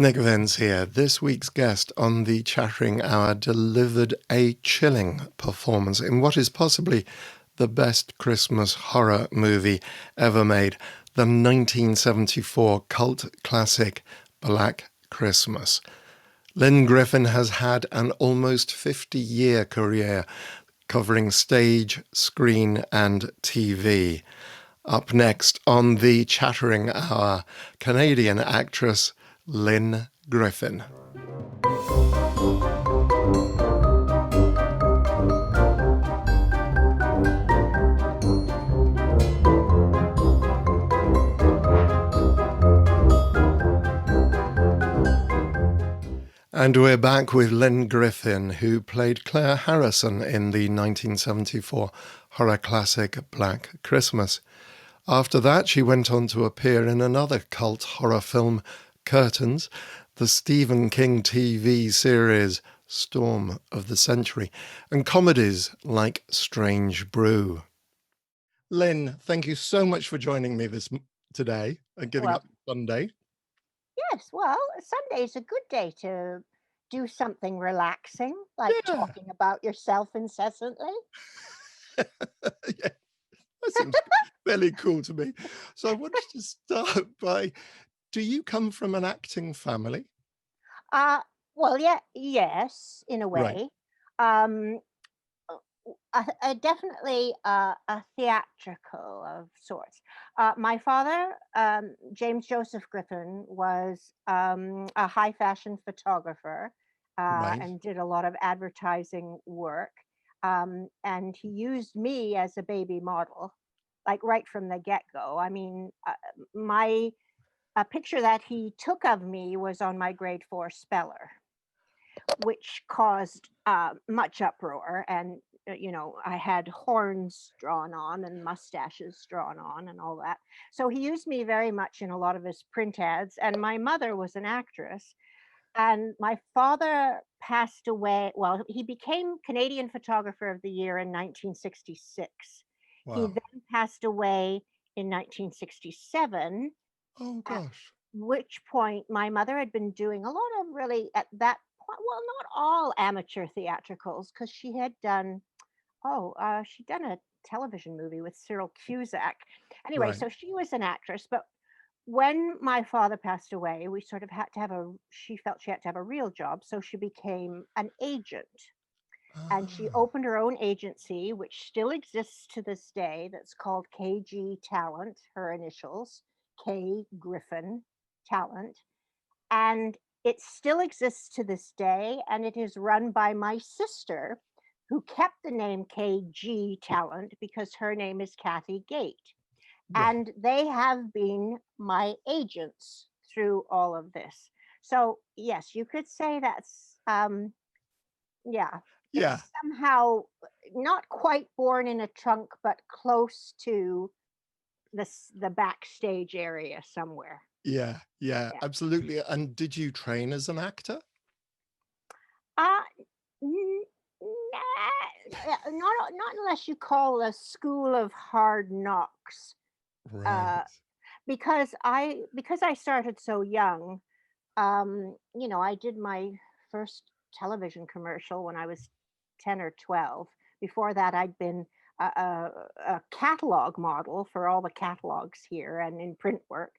Nick Vince here. This week's guest on the Chattering Hour delivered a chilling performance in what is possibly the best Christmas horror movie ever made, the 1974 cult classic Black Christmas. Lynne Griffin has had an almost 50-year career covering stage, screen and TV. Up next on the Chattering Hour, Canadian actress Lynne Griffin. And we're back with Lynne Griffin, who played Claire Harrison in the 1974 horror classic Black Christmas. After that, she went on to appear in another cult horror film, Curtains, the Stephen King TV series Storm of the Century, and comedies like Strange Brew. Lynne, thank you so much for joining me today and giving up Sunday. Yes, well, Sunday's a good day to do something relaxing, like talking about yourself incessantly. Yeah, that seems fairly cool to me. So I wanted to start by, do you come from an acting family? Well, yes, in a way. Right. Definitely a theatrical of sorts. My father, James Joseph Griffin, was a high fashion photographer Right. and did a lot of advertising work. And he used me as a baby model, like right from the get go. I mean, my a picture that he took of me was on my grade 4 speller, which caused much uproar. And, I had horns drawn on and mustaches drawn on and all that. So he used me very much in a lot of his print ads. And my mother was an actress. And my father passed away. Well, he became Canadian Photographer of the Year in 1966. He Wow. then passed away in 1967. Oh, At gosh. which point my mother had been doing a lot of really at that point, well, not all amateur theatricals, because she'd done a television movie with Cyril Cusack. Anyway, Right. so she was an actress, but when my father passed away, we sort of she felt she had to have a real job, so she became an agent. And she Ah, opened her own agency, which still exists to this day, that's called KG Talent, her initials, K Griffin Talent. And it still exists to this day, and it is run by my sister, who kept the name KG Talent because her name is Kathy Gate. right. And they have been my agents through all of this. So, yes, you could say yeah, Yeah. it's somehow not quite born in a trunk, but close to the backstage area somewhere. Yeah. Yeah. Yeah. Absolutely. And did you train as an actor? Uh, n- not unless you call a school of hard knocks. Right. Uh, because I started so young. I did my first television commercial when I was 10 or 12. Before that, I'd been a catalog model for all the catalogs here and in print work.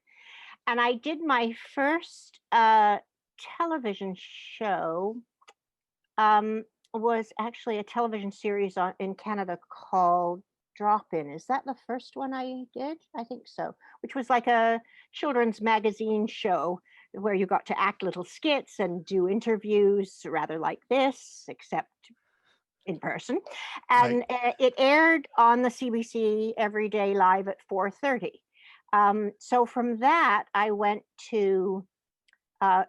And I did my first television show, um, was actually a television series in Canada called Drop In. Is that the first one I did? I think so. Which was like a children's magazine show where you got to act little skits and do interviews, rather like this, except in person. Right. And it aired on the CBC every day live at 4:30. So from that, I went to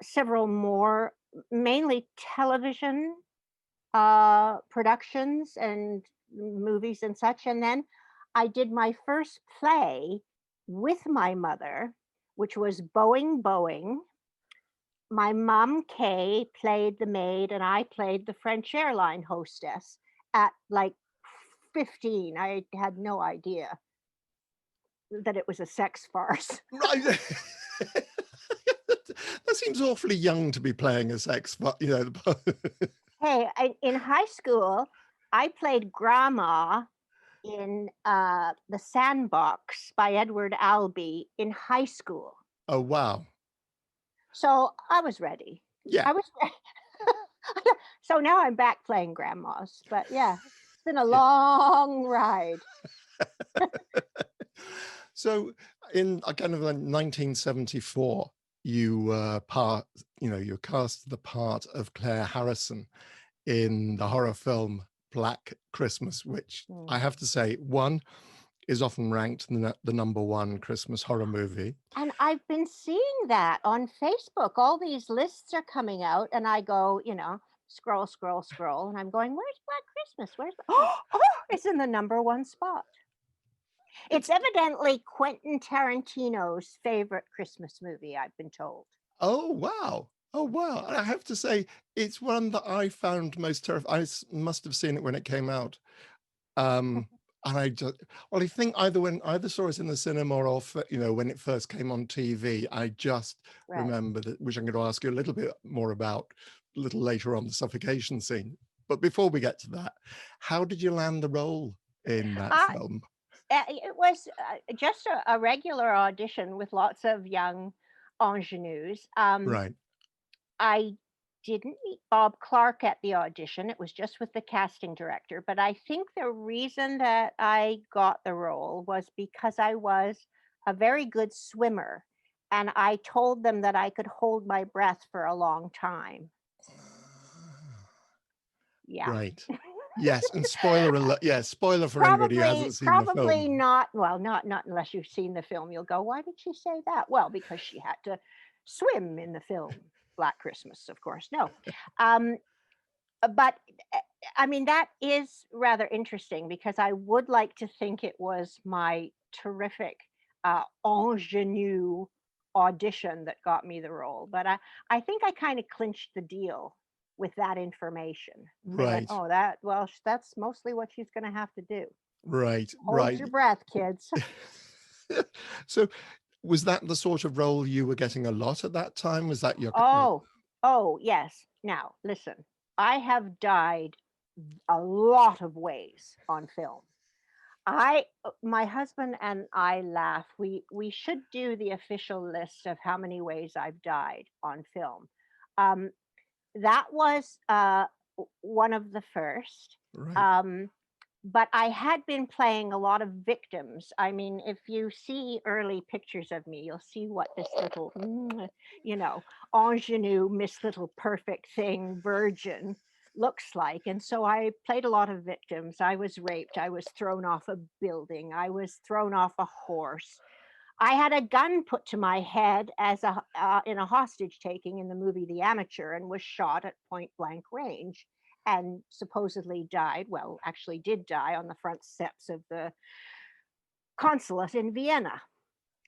several more, mainly television productions and movies and such. And then I did my first play with my mother, which was Boeing Boeing. My mom, Kay, played the maid, and I played the French airline hostess at like 15. I had no idea that it was a sex farce. Right. That seems awfully young to be playing a sex, but you know. Hey, in high school, I played grandma in The Sandbox by Edward Albee in high school. Oh wow. So I was ready. Yeah. I was so now I'm back playing grandmas. But yeah, it's been a Yeah. long ride. So in kind of like 1974, you're cast the part of Claire Harrison in the horror film Black Christmas, which I Mm. have to say, one is often ranked the number one Christmas horror movie. And I've been seeing that on Facebook. All these lists are coming out, and I go, scroll, scroll, scroll, and I'm going, "Where's Black Christmas? Where's oh, it's in the number one spot." It's It's evidently Quentin Tarantino's favorite Christmas movie, I've been told. Oh wow. Oh wow. And I have to say, it's one that I found most terrifying. Must have seen it when it came out. And I just, well, I think either saw it in the cinema or when it first came on TV. I just Right. remember that, which I'm going to ask you a little bit more about a little later on, the suffocation scene. But before we get to that, how did you land the role in that Uh, film? it was just a regular audition with lots of young ingenues. Right. I didn't meet Bob Clark at the audition. It was just with the casting director. But I think the reason that I got the role was because I was a very good swimmer. And I told them that I could hold my breath for a long time. Yeah. Right. Yes, and spoiler alert. Yeah, spoiler for anybody who Probably hasn't seen the probably film. not, well, not unless you've seen the film. You'll go, "Why did she say that?" Well, because she had to swim in the film Black Christmas, of course. No. Um, but I mean, that is rather interesting because I would like to think it was my terrific ingenue audition that got me the role. But I think I kind of clinched the deal with that information. They went, Right. "Oh, well, that's mostly what she's going to have to do. Right. Hold Right. your breath, kids." So was that the sort of role you were getting a lot at that time? Was that your Oh, oh, yes. Now, listen, I have died a lot of ways on film. My husband and I laugh. We should do the official list of how many ways I've died on film. Um, that was one of the first. right? Um, but I had been playing a lot of victims. I mean, if you see early pictures of me, you'll see what this little, you know, ingenue, Miss Little Perfect Thing virgin looks like. And so I played a lot of victims. I was raped. I was thrown off a building. I was thrown off a horse. I had a gun put to my head as in a hostage taking in the movie The Amateur, and was shot at point blank range and supposedly died. Well, actually did die on the front steps of the consulate in Vienna.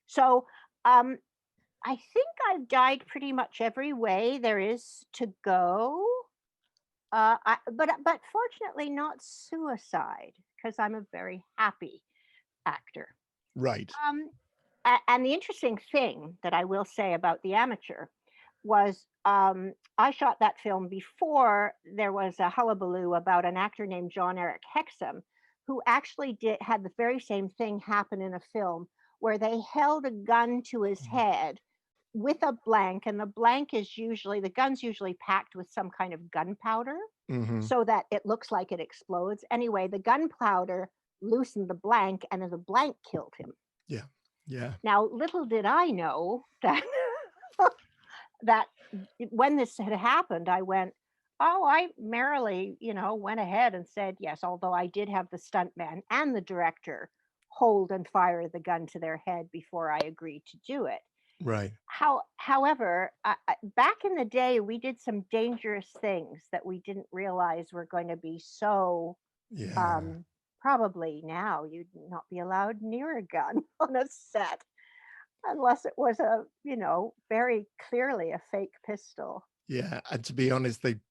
So um, I think I've died pretty much every way there is to go. But fortunately not suicide, because I'm a very happy actor. Right. Um, and the interesting thing that I will say about The Amateur was, I shot that film before there was a hullabaloo about an actor named John Eric Hexum, who actually had the very same thing happen in a film where they held a gun to his head with a blank, and the gun's usually packed with some kind of gunpowder Mm-hmm. so that it looks like it explodes. Anyway, the gunpowder loosened the blank, and the blank killed him. Yeah. Yeah. Now, little did I know that that when this had happened, I went, "Oh, I merrily, went ahead and said yes," although I did have the stuntman and the director hold and fire the gun to their head before I agreed to do it. Right. However, back in the day, we did some dangerous things that we didn't realize were going to be so. Yeah. Um, Probably now you'd not be allowed near a gun on a set unless it was very clearly a fake pistol. Yeah. And to be honest, they'd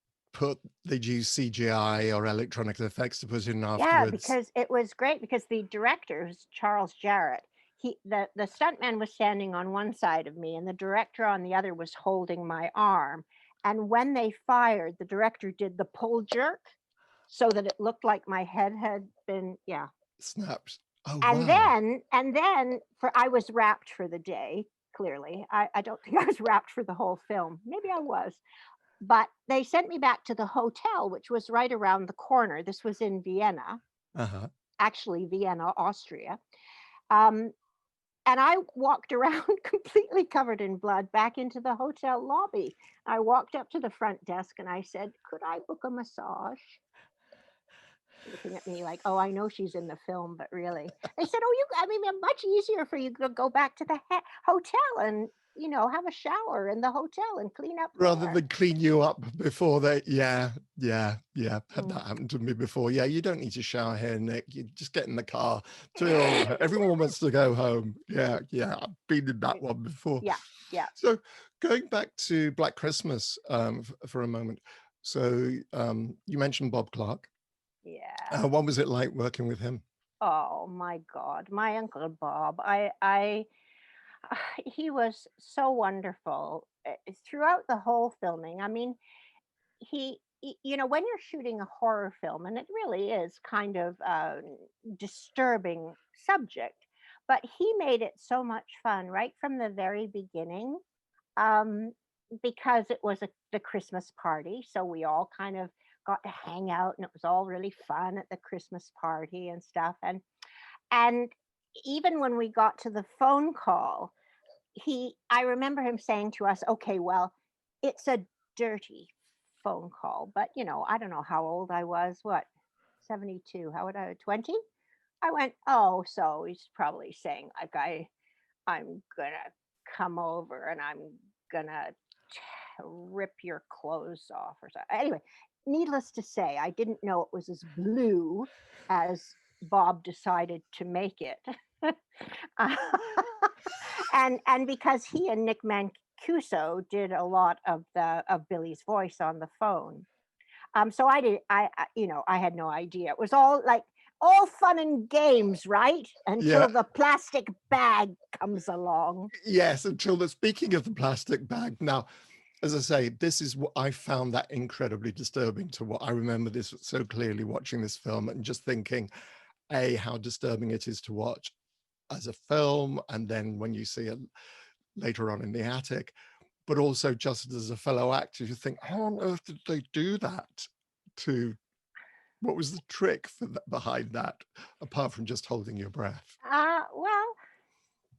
use CGI or electronic effects to put in Yeah, afterwards. because it was great because the director, who's Charles Jarrett, the stuntman was standing on one side of me and the director on the other was holding my arm. And when they fired, the director did the pull jerk so that it looked like my head had been, yeah. Snaps. Oh, And wow. then for I was wrapped for the day, clearly. I don't think I was wrapped for the whole film. Maybe I was. But they sent me back to the hotel, which was right around the corner. This was in Vienna, Uh-huh. actually Vienna, Austria. Um, and I walked around completely covered in blood back into the hotel lobby. I walked up to the front desk and I said, "Could I book a massage?" Looking at me like, "Oh, I know she's in the film, but really." They said, "Oh, I mean, much easier for you to go back to the hotel and, have a shower in the hotel and clean up Rather there." than clean you up before they, yeah, yeah, yeah. Had Mm. that happened to me before. Yeah, you don't need to shower here, Nick. You just get in the car. Everyone wants to go home. Yeah, yeah. I've been in that one before. Yeah, yeah, So going back to Black Christmas for a moment. So you mentioned Bob Clark. yeah. What was it like working with him? Oh my God, my Uncle Bob. He was so wonderful throughout the whole filming. I mean, when you're shooting a horror film, and it really is kind of a disturbing subject, but he made it so much fun right from the very beginning, um, because it was the Christmas party. So we all kind of got to hang out, and it was all really fun at the Christmas party and stuff. And even when we got to the phone call, I remember him saying to us, "Okay, well, it's a dirty phone call." But, I don't know how old I was. What? 72. How would 20? I went, "Oh, so he's probably saying like I'm gonna come over and I'm gonna rip your clothes off or something." Anyway, needless to say, I didn't know it was as blue as Bob decided to make it. Uh, and because he and Nick Mancuso did a lot of Billy's voice on the phone. So I did I had no idea. It was all fun and games, right? Yeah, Until the plastic bag comes along. yes. Speaking of the plastic bag, now, as I say, this is what I found that incredibly disturbing to what I remember this so clearly watching this film and just thinking, A, how disturbing it is to watch as a film, and then when you see it later on in the attic, but also just as a fellow actor, you think, how on earth did they do that? To What was the trick behind that, apart from just holding your breath? Well,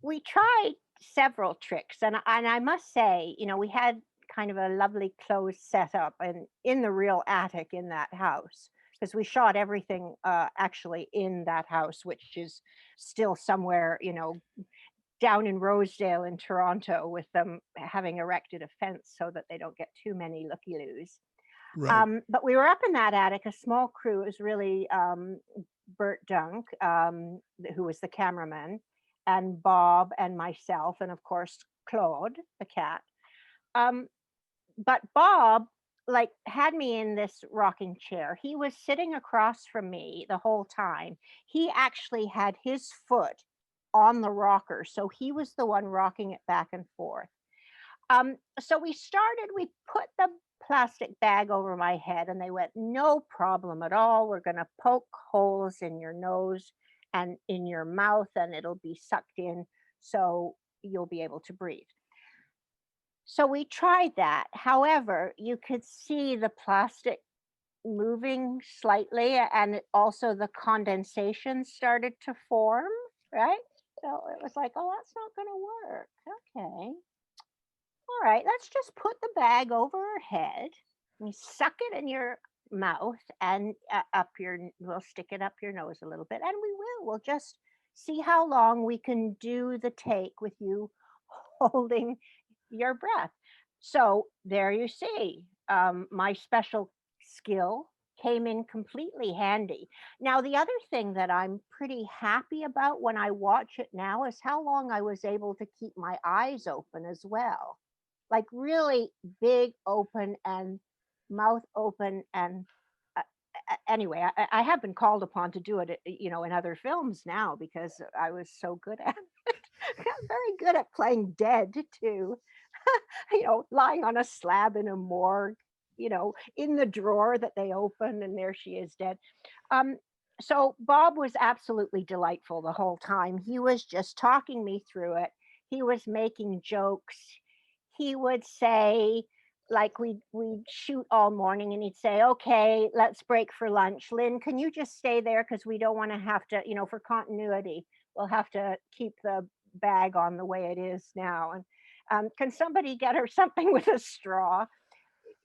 we tried several tricks, and I must say, we had kind of a lovely closed setup in the real attic in that house, because we shot everything actually in that house, which is still somewhere, down in Rosedale in Toronto, with them having erected a fence so that they don't get too many looky-loos. Right. But we were up in that attic, a small crew. It was really Bert Dunk, who was the cameraman, and Bob and myself, and of course Claude, the cat. Um, but Bob, like, had me in this rocking chair. He was sitting across from me the whole time. He actually had his foot on the rocker, so he was the one rocking it back and forth. So we put the plastic bag over my head and they went, "No problem at all. We're going to poke holes in your nose and in your mouth and it'll be sucked in so you'll be able to breathe." So we tried that. However, you could see the plastic moving slightly and also the condensation started to form, right? So it was like, "Oh, that's not going to work." Okay. All right, let's just put the bag over her head. And you suck it in your mouth and we'll stick it up your nose a little bit, and we'll just see how long we can do the take with you holding your breath. So there you see, my special skill came in completely handy. Now, the other thing that I'm pretty happy about when I watch it now is how long I was able to keep my eyes open as well, like really big open and mouth open. And anyway, I have been called upon to do it, in other films now because I was so good at it. Got very good at playing dead too. Lying on a slab in a morgue, in the drawer that they open, and there she is dead. Um, so Bob was absolutely delightful the whole time. He was just talking me through it. He was making jokes. He would say, like we'd shoot all morning, and he'd say, "Okay, let's break for lunch. Lynn, can you just stay there because we don't want to have to, for continuity, we'll have to keep the bag on the way it is now. And can somebody get her something with a straw?"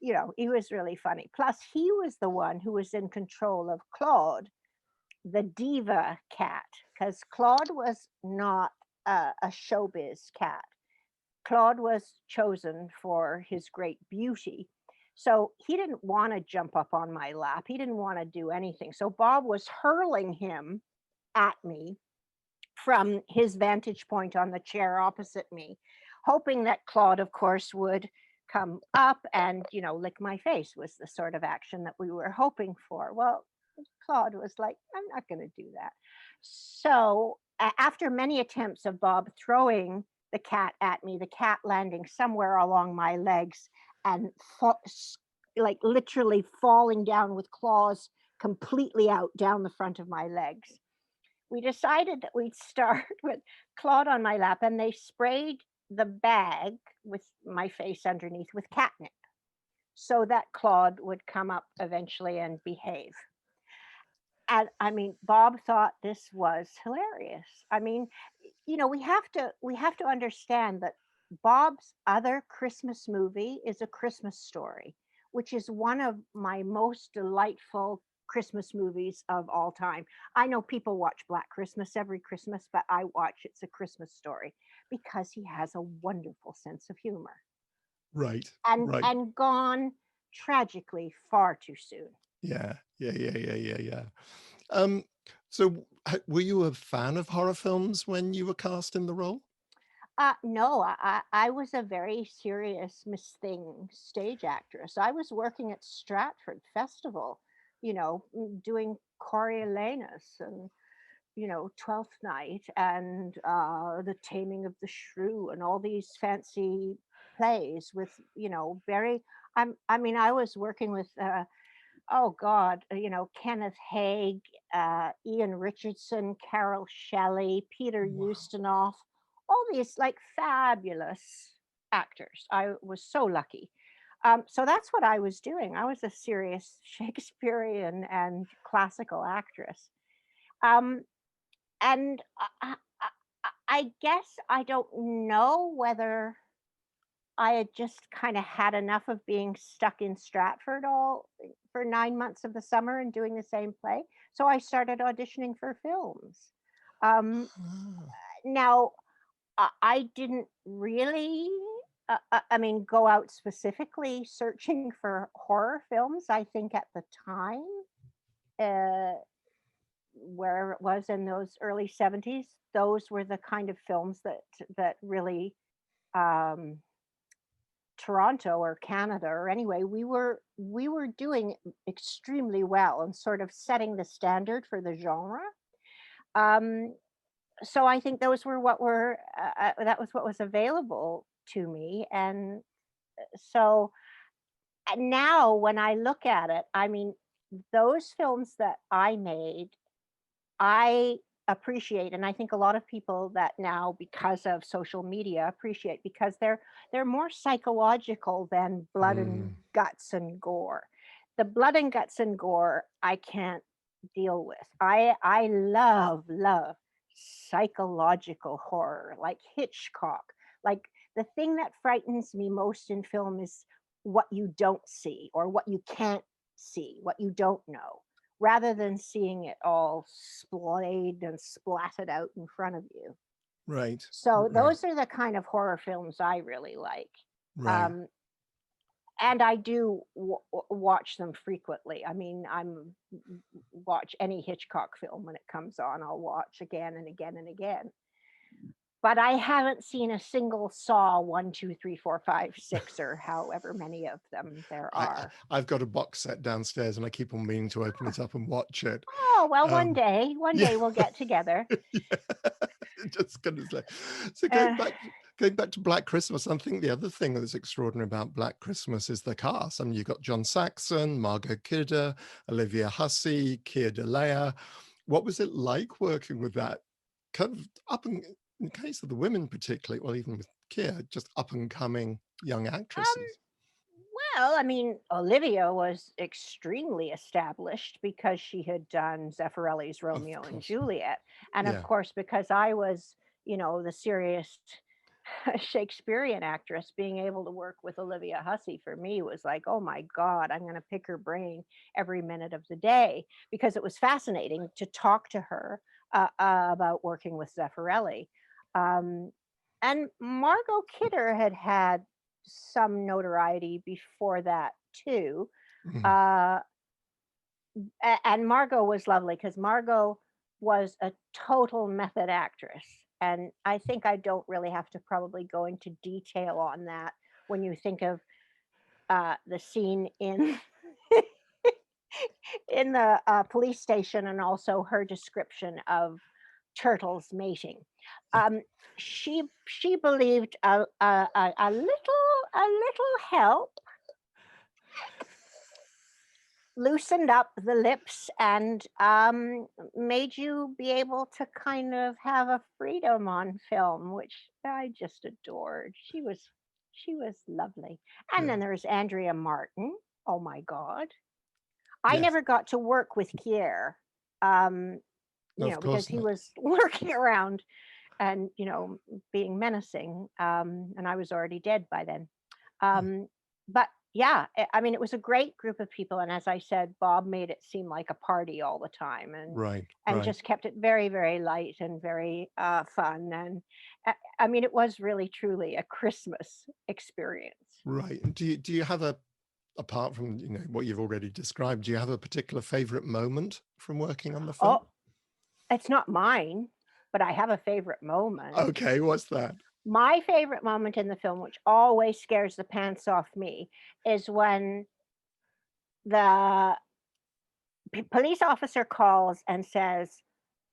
He was really funny. Plus, he was the one who was in control of Claude, the diva cat, because Claude was not a showbiz cat. Claude was chosen for his great beauty. So he didn't want to jump up on my lap. He didn't want to do anything. So Bob was hurling him at me from his vantage point on the chair opposite me, hoping that Claude, of course, would come up and, lick my face, was the sort of action that we were hoping for. Well, Claude was like, "I'm not going to do that." So, after many attempts of Bob throwing the cat at me, the cat landing somewhere along my legs and like literally falling down with claws completely out down the front of my legs, we decided that we'd start with Claude on my lap, and they sprayed the bag with my face underneath with catnip so that Claude would come up eventually and behave. And I mean, Bob thought this was hilarious. I mean, we have to understand that Bob's other Christmas movie is A Christmas Story, which is one of my most delightful Christmas movies of all time. I know people watch Black Christmas every Christmas, but I watch It's a Christmas Story because he has a wonderful sense of humor, Right, and right. and gone tragically far too soon. Yeah, yeah, yeah, yeah, yeah, yeah. Um, so were you a fan of horror films when you were cast in the role? No, I was a very serious Miss Thing stage actress. I was working at Stratford Festival, doing Coriolanus and, Twelfth Night and The Taming of the Shrew and all these fancy plays with, very. I mean, I was working with oh God, Kenneth Haig, Ian Richardson, Carol Shelley, Peter Wow. Ustinov, all these like fabulous actors. I was so lucky. So that's what I was doing. I was a serious Shakespearean and classical actress. Um, and I guess I don't know whether I had just kind of had enough of being stuck in Stratford all for 9 months of the summer and doing the same play. So I started auditioning for films. Um, Ah, now, I didn't really, I mean, go out specifically searching for horror films. I think at the time, uh, where it was in those early 70s, those were the kind of films that really um, Toronto or Canada or anyway, we were doing extremely well and sort of setting the standard for the genre. Um, so I think those were what were that was what was available to me, and so now when I look at it, I mean, those films that I made I appreciate, and I think a lot of people that now, because of social media, appreciate because they're more psychological than blood and mm, guts and gore. The blood and guts and gore I can't deal with. I love psychological horror like Hitchcock. Like the thing that frightens me most in film is what you don't see or what you can't see, what you don't know, rather than seeing it all splayed and splatted out in front of you. right, So right, those are the kind of horror films I really like. right. Um, and I do watch them frequently. I mean, watch any Hitchcock film when it comes on. I'll watch again and again and again. But I haven't seen a single Saw 1, 2, 3, 4, 5, 6, or however many of them there I, are. I've got a box set downstairs and I keep on meaning to open it up and watch it. Oh well, one Um, day, one yeah, day we'll get together. yeah. Just gonna say. So Uh, going back to Black Christmas, I think the other thing that's extraordinary about Black Christmas is the cast. I mean, you've got John Saxon, Margot Kidder, Olivia Hussey, Keir Dullea. What was it like working with that kind of in case of the women particularly, well, even with Keir, just up and coming young um, actresses? well, I mean, Olivia was extremely established because she had done Zeffirelli's Of Romeo and course. Juliet. And of Yeah. course, because I was, the serious Shakespearean actress, being able to work with Olivia Hussey for me was like, oh my God, I'm going to pick her brain every minute of the day because it was fascinating to talk to her about working with Zeffirelli. Um, and Margot Kidder had had some notoriety before that too. Mhm. Uh, and Margot was lovely because Margot was a total method actress. And I think I don't really have to probably go into detail on that when you think of the scene in in the police station and also her description of turtles mating. Um, she believed a little help loosened up the lips and made you be able to kind of have a freedom on film, which I just adored. She was lovely. And Yeah. then there's Andrea Martin. Oh my God. I Yes. never got to work with Kier, um, No, of because course he not. was working around and, being menacing. And I was already dead by then. Mm. Um, but yeah, I mean, it was a great group of people, and as I said, Bob made it seem like a party all the time, and Right, and right. just kept it very, very light and very fun. And I mean, it was really, truly a Christmas experience. Right. And do you have apart from, what you've already described, do you have a particular favorite moment from working on the film? Oh, it's not mine, but I have a favorite moment. Okay, what's that? My favorite moment in the film, which always scares the pants off me, is when the police officer calls and says,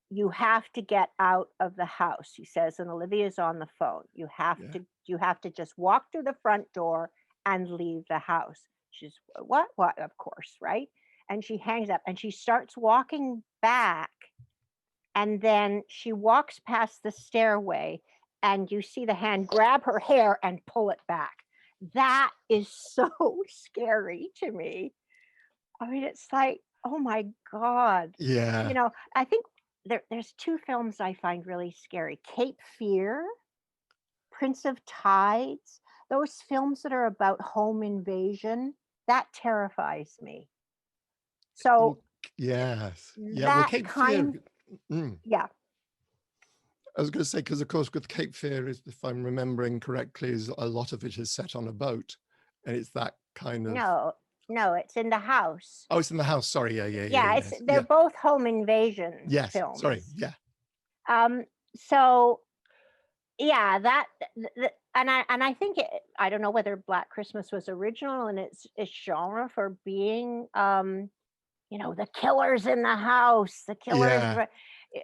"You have to get out of the house," he says, and Olivia's on the phone. Yeah. You have to just walk through the front door and leave the house." She's, what? Of course, right? And she hangs up and she starts walking back, and then she walks past the stairway and you see the hand grab her hair and pull it back. That is so scary to me. I mean, it's like, oh my God. Yeah. I think there's two films I find really scary: Cape Fear, Prince of Tides. Those films that are about home invasion, that terrifies me. Well, So yes. Yeah, well, that Cape Fear. kind, mm, yeah, I was going to say, because of course, with Cape Fear, if I'm remembering correctly, is a lot of it is set on a boat, and it's that kind of. no, no, it's in the house. Oh, it's in the house. Sorry. Yeah, yeah, yeah, Yeah, yes, they're yeah, both home invasion yes. Sorry. films. Yeah. Um, so yeah, and I think I don't know whether Black Christmas was original in its genre for being, the killers in the house, the killers,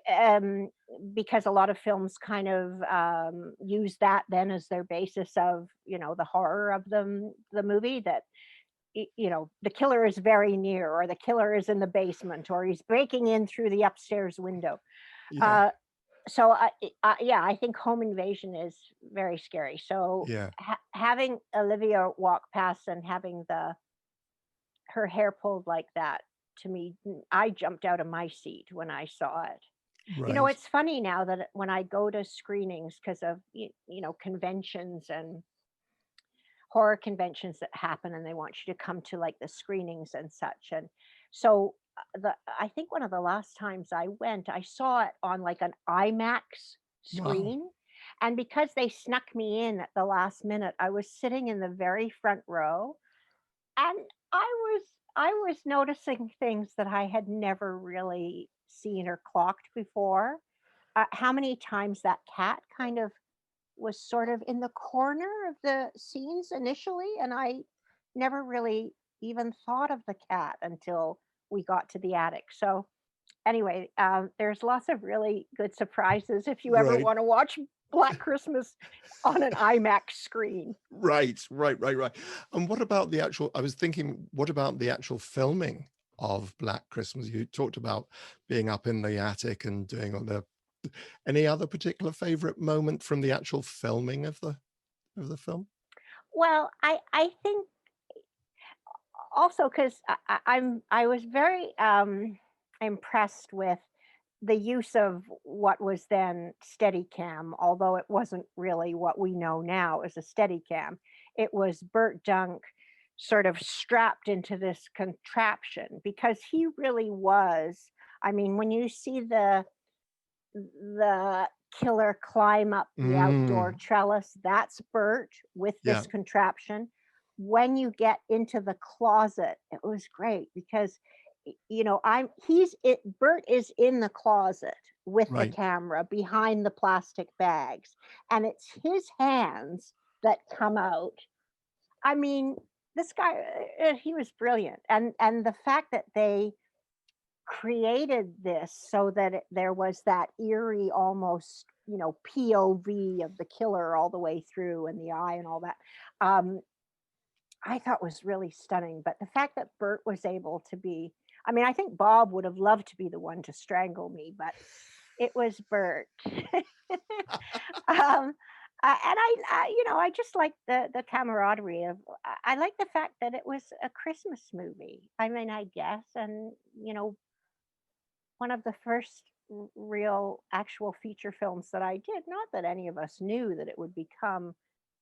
Yeah. um, because a lot of films kind of use that then as their basis of, the horror of the movie, that the killer is very near, or the killer is in the basement, or he's breaking in through the upstairs window. Yeah. Uh, so yeah, I think home invasion is very scary. So Yeah. having Olivia walk past and having the her hair pulled like that, to me, I jumped out of my seat when I saw it. Right. It's funny now that when I go to screenings because of conventions and horror conventions that happen, and they want you to come to like the screenings and such. And so the I think one of the last times I went, I saw it on like an IMAX Wow. screen. And because they snuck me in at the last minute, I was sitting in the very front row, and I was noticing things that I had never really seen or clocked before. How many times that cat kind of was sort of in the corner of the scenes initially, and I never really even thought of the cat until we got to the attic. So Anyway, there's lots of really good surprises if you ever Right. want to watch Black Christmas on an IMAX screen. Right. And what about the actual, I was thinking, what about the actual filming of Black Christmas? You talked about being up in the attic and doing all the, any other particular favorite moment from the actual filming of the film? Well, I think also because I was very impressed with the use of what was then Steadicam, although it wasn't really what we know now as a Steadicam. It was Burt Dunk sort of strapped into this contraption because he really was. I mean, when you see the killer climb up the outdoor Mm, trellis, that's Bert with yeah, this contraption. When you get into the closet, it was great because you know, Bert is in the closet with the right. camera behind the plastic bags, and it's his hands that come out. I mean, this guy, he was brilliant, and the fact that they created this so that there was that eerie, almost, you know, POV of the killer all the way through and the eye and all that. Um, I thought was really stunning. But the fact that Bert was able to be, I mean, I think Bob would have loved to be the one to strangle me, but it was Bert. um, you know, I just like the camaraderie of. I like the fact that it was a Christmas movie. I mean, I guess, and you know, one of the first real actual feature films that I did. Not that any of us knew that it would become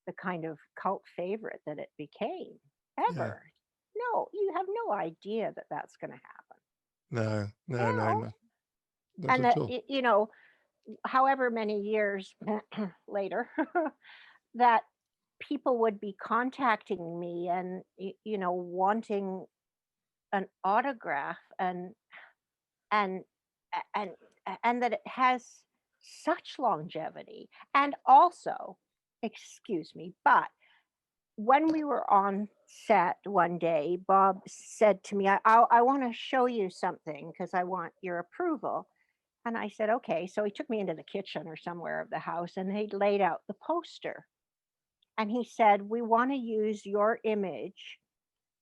the kind of cult favorite that it became, Yeah. ever. No, you have no idea that that's going to happen. No. No, not And at that, all. you know, however many years later, that people would be contacting me and, you know, wanting an autograph and and and that it has such longevity. And also, excuse me, but when we were on set one day, Bob said to me, I want to show you something because I want your approval. And I said, okay. So he took me into the kitchen or somewhere of the house and he laid out the poster. And he said, we want to use your image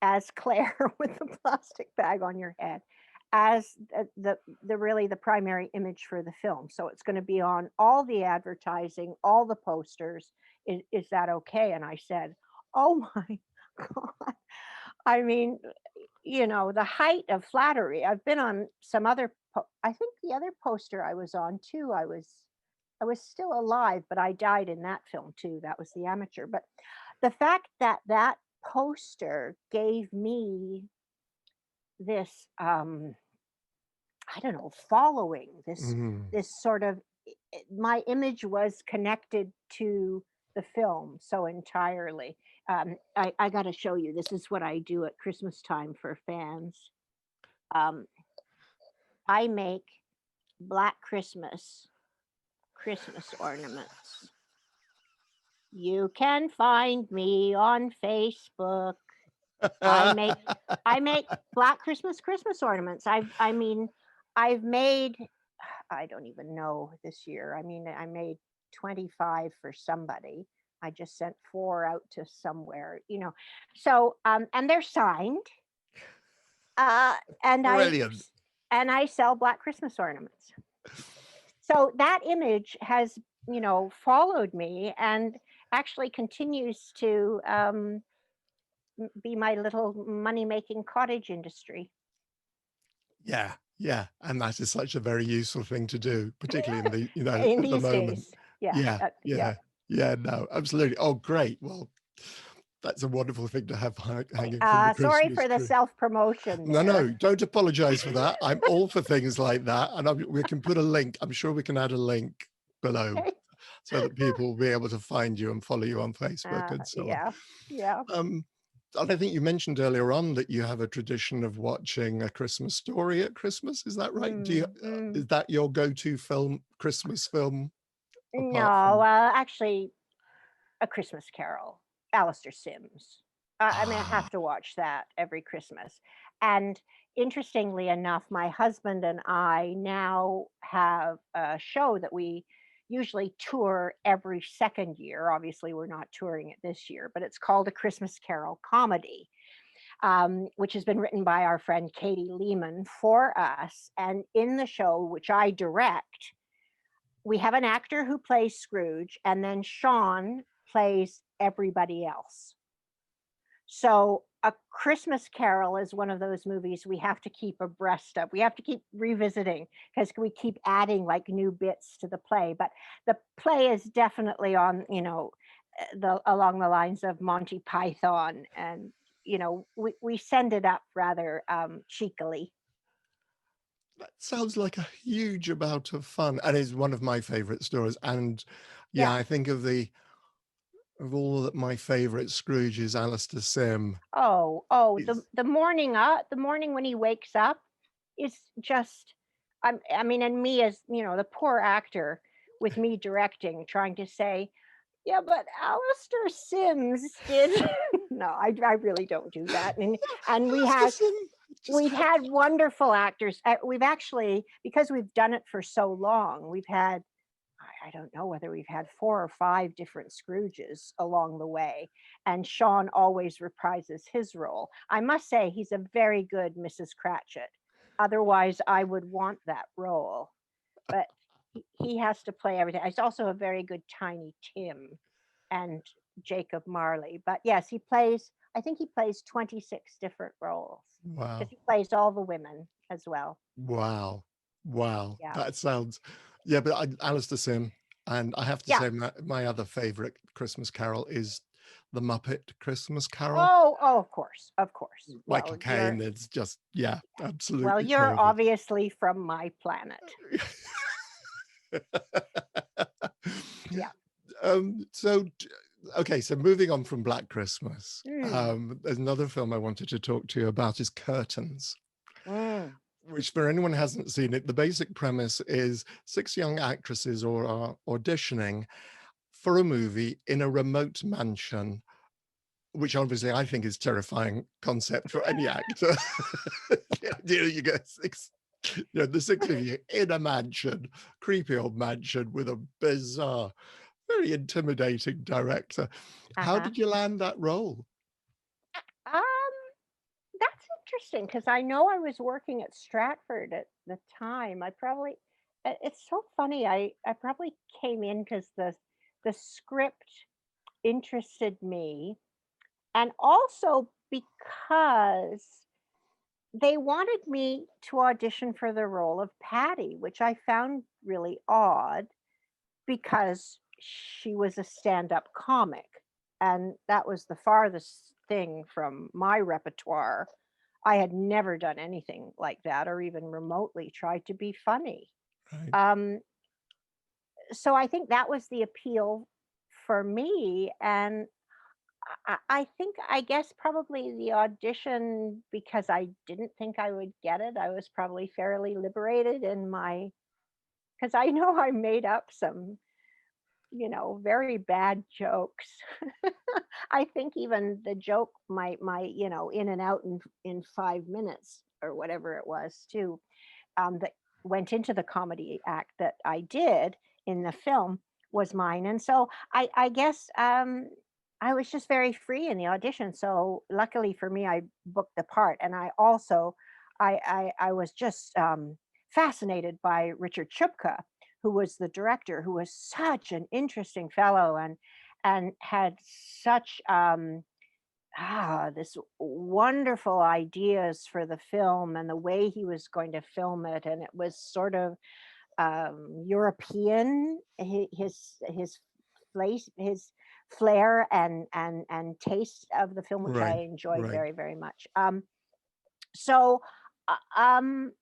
as Claire with the plastic bag on your head as the really the primary image for the film. So it's going to be on all the advertising, all the posters. Is that okay? And I said, oh my God. I mean, you know, the height of flattery. I've been on some other, I think the other poster I was on too, I was still alive, but I died in that film too. That was the amateur. But the fact that that poster gave me this I don't know, following, Mm. this sort of my image was connected to the film so entirely. I got to show you. This is what I do at Christmas time for fans. Um, I make Black Christmas ornaments. You can find me on Facebook. I make I make Black Christmas ornaments. I mean, I've made I don't even know this year. I mean, I made 25 for somebody. I just sent 4 out to somewhere, you know. So, and they're signed. Uh, and Brilliant. I sell Black Christmas ornaments. So that image has, you know, followed me and actually continues to be my little money making cottage industry. Yeah, and that is such a very useful thing to do, particularly in the, you know, In at the these moment. days. Yeah. Yeah, Yeah. yeah, no, absolutely. Oh, great. Well, that's a wonderful thing to have hanging from the Sorry Christmas for the tree. self promotion No, there. don't apologize for that. I'm all for things like that, and we can put a link. I'm sure we can add a link below Okay. so that people will be able to find you and follow you on Facebook and so on. Yeah. Yeah. Um, and I think you mentioned earlier on that you have a tradition of watching A Christmas Story at Christmas. Is that right? Do you, Mm, mm. is that your go-to film, Christmas film, apart No, from? actually, A Christmas Carol, Alistair Sims. I mean, I have Ah, to watch that every Christmas. And interestingly enough, my husband and I now have a show that we usually tour every second year. Obviously, we're not touring it this year, but it's called A Christmas Carol Comedy, which has been written by our friend Katie Lehman for us. And in the show, which I direct, we have an actor who plays Scrooge, and then Sean plays everybody else. So, A Christmas Carol is one of those movies we have to keep abreast of. We have to keep revisiting because we keep adding like new bits to the play. But the play is definitely on, the along the lines of Monty Python, and we send it up rather cheekily. that sounds like a huge amount of fun and is one of my favorite stories. And yeah, Yeah. I think of all that my favorite Scrooge is Alistair Sim. Oh, the Is the morning the morning when he wakes up is just, I mean, and me as, the poor actor with me directing, trying to say, yeah, but Alistair Sims did. No, I really don't do that. And Alistair Sim just we've had wonderful actors. We've actually, because we've done it for so long, we've had, I don't know whether we've had 4 or 5 different Scrooges along the way, and Sean always reprises his role. I must say he's a very good Mrs. Cratchit. Otherwise, I would want that role, but he has to play everything. He's also a very good Tiny Tim and Jacob Marley. But yes, I think he plays 26 different roles because wow. he plays all the women as well. Wow. Wow. Yeah. That sounds, yeah, but Alistair Sim. And I have to Yeah. say, my other favorite Christmas carol is The Muppet Christmas Carol. Oh, of course, of course. Michael Well, Caine, it's just, yeah, well, absolutely you're perfect. obviously from my planet. Yeah. So, okay, so moving on from Black Christmas, Mm, there's another film I wanted to talk to you about is Curtains, mm, which for anyone who hasn't seen it, the basic premise is 6 young actresses are auditioning for a movie in a remote mansion, which obviously I think is terrifying concept for any actor. The idea you get the 6 of you in a mansion, creepy old mansion with a bizarre, very intimidating director. How uh-huh. did you land that role? Um, that's interesting because I know I was working at Stratford at the time. It's so funny. I probably came in because the script interested me, and also because they wanted me to audition for the role of Patty, which I found really odd because she was a stand-up comic, and that was the farthest thing from my repertoire. I had never done anything like that or even remotely tried to be funny. Right. Um, so I think that was the appeal for me, and I think, I guess, probably the audition, because I didn't think I would get it, I was probably fairly liberated in my, because I know I made up some, very bad jokes. I think even the joke, my in and out in 5 minutes or whatever it was too, that went into the comedy act that I did in the film was mine. And so I guess I was just very free in the audition. So luckily for me, I booked the part, and I also I was just fascinated by Richard Chupka, who was the director, who was such an interesting fellow, and had such this wonderful ideas for the film and the way he was going to film it. And it was sort of European, his place, his flair and taste of the film, which I Right, enjoyed right. very, very much. So um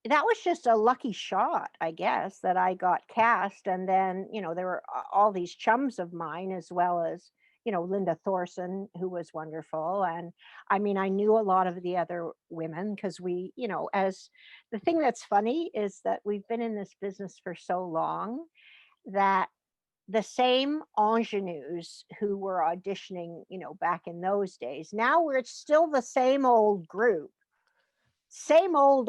that was just a lucky shot, I guess, that I got cast. And then, there were all these chums of mine, as well as, Linda Thorson, who was wonderful. And I mean, I knew a lot of the other women because as the thing that's funny is that we've been in this business for so long that the same ingenues who were auditioning, back in those days. Now we're still the same old group, same old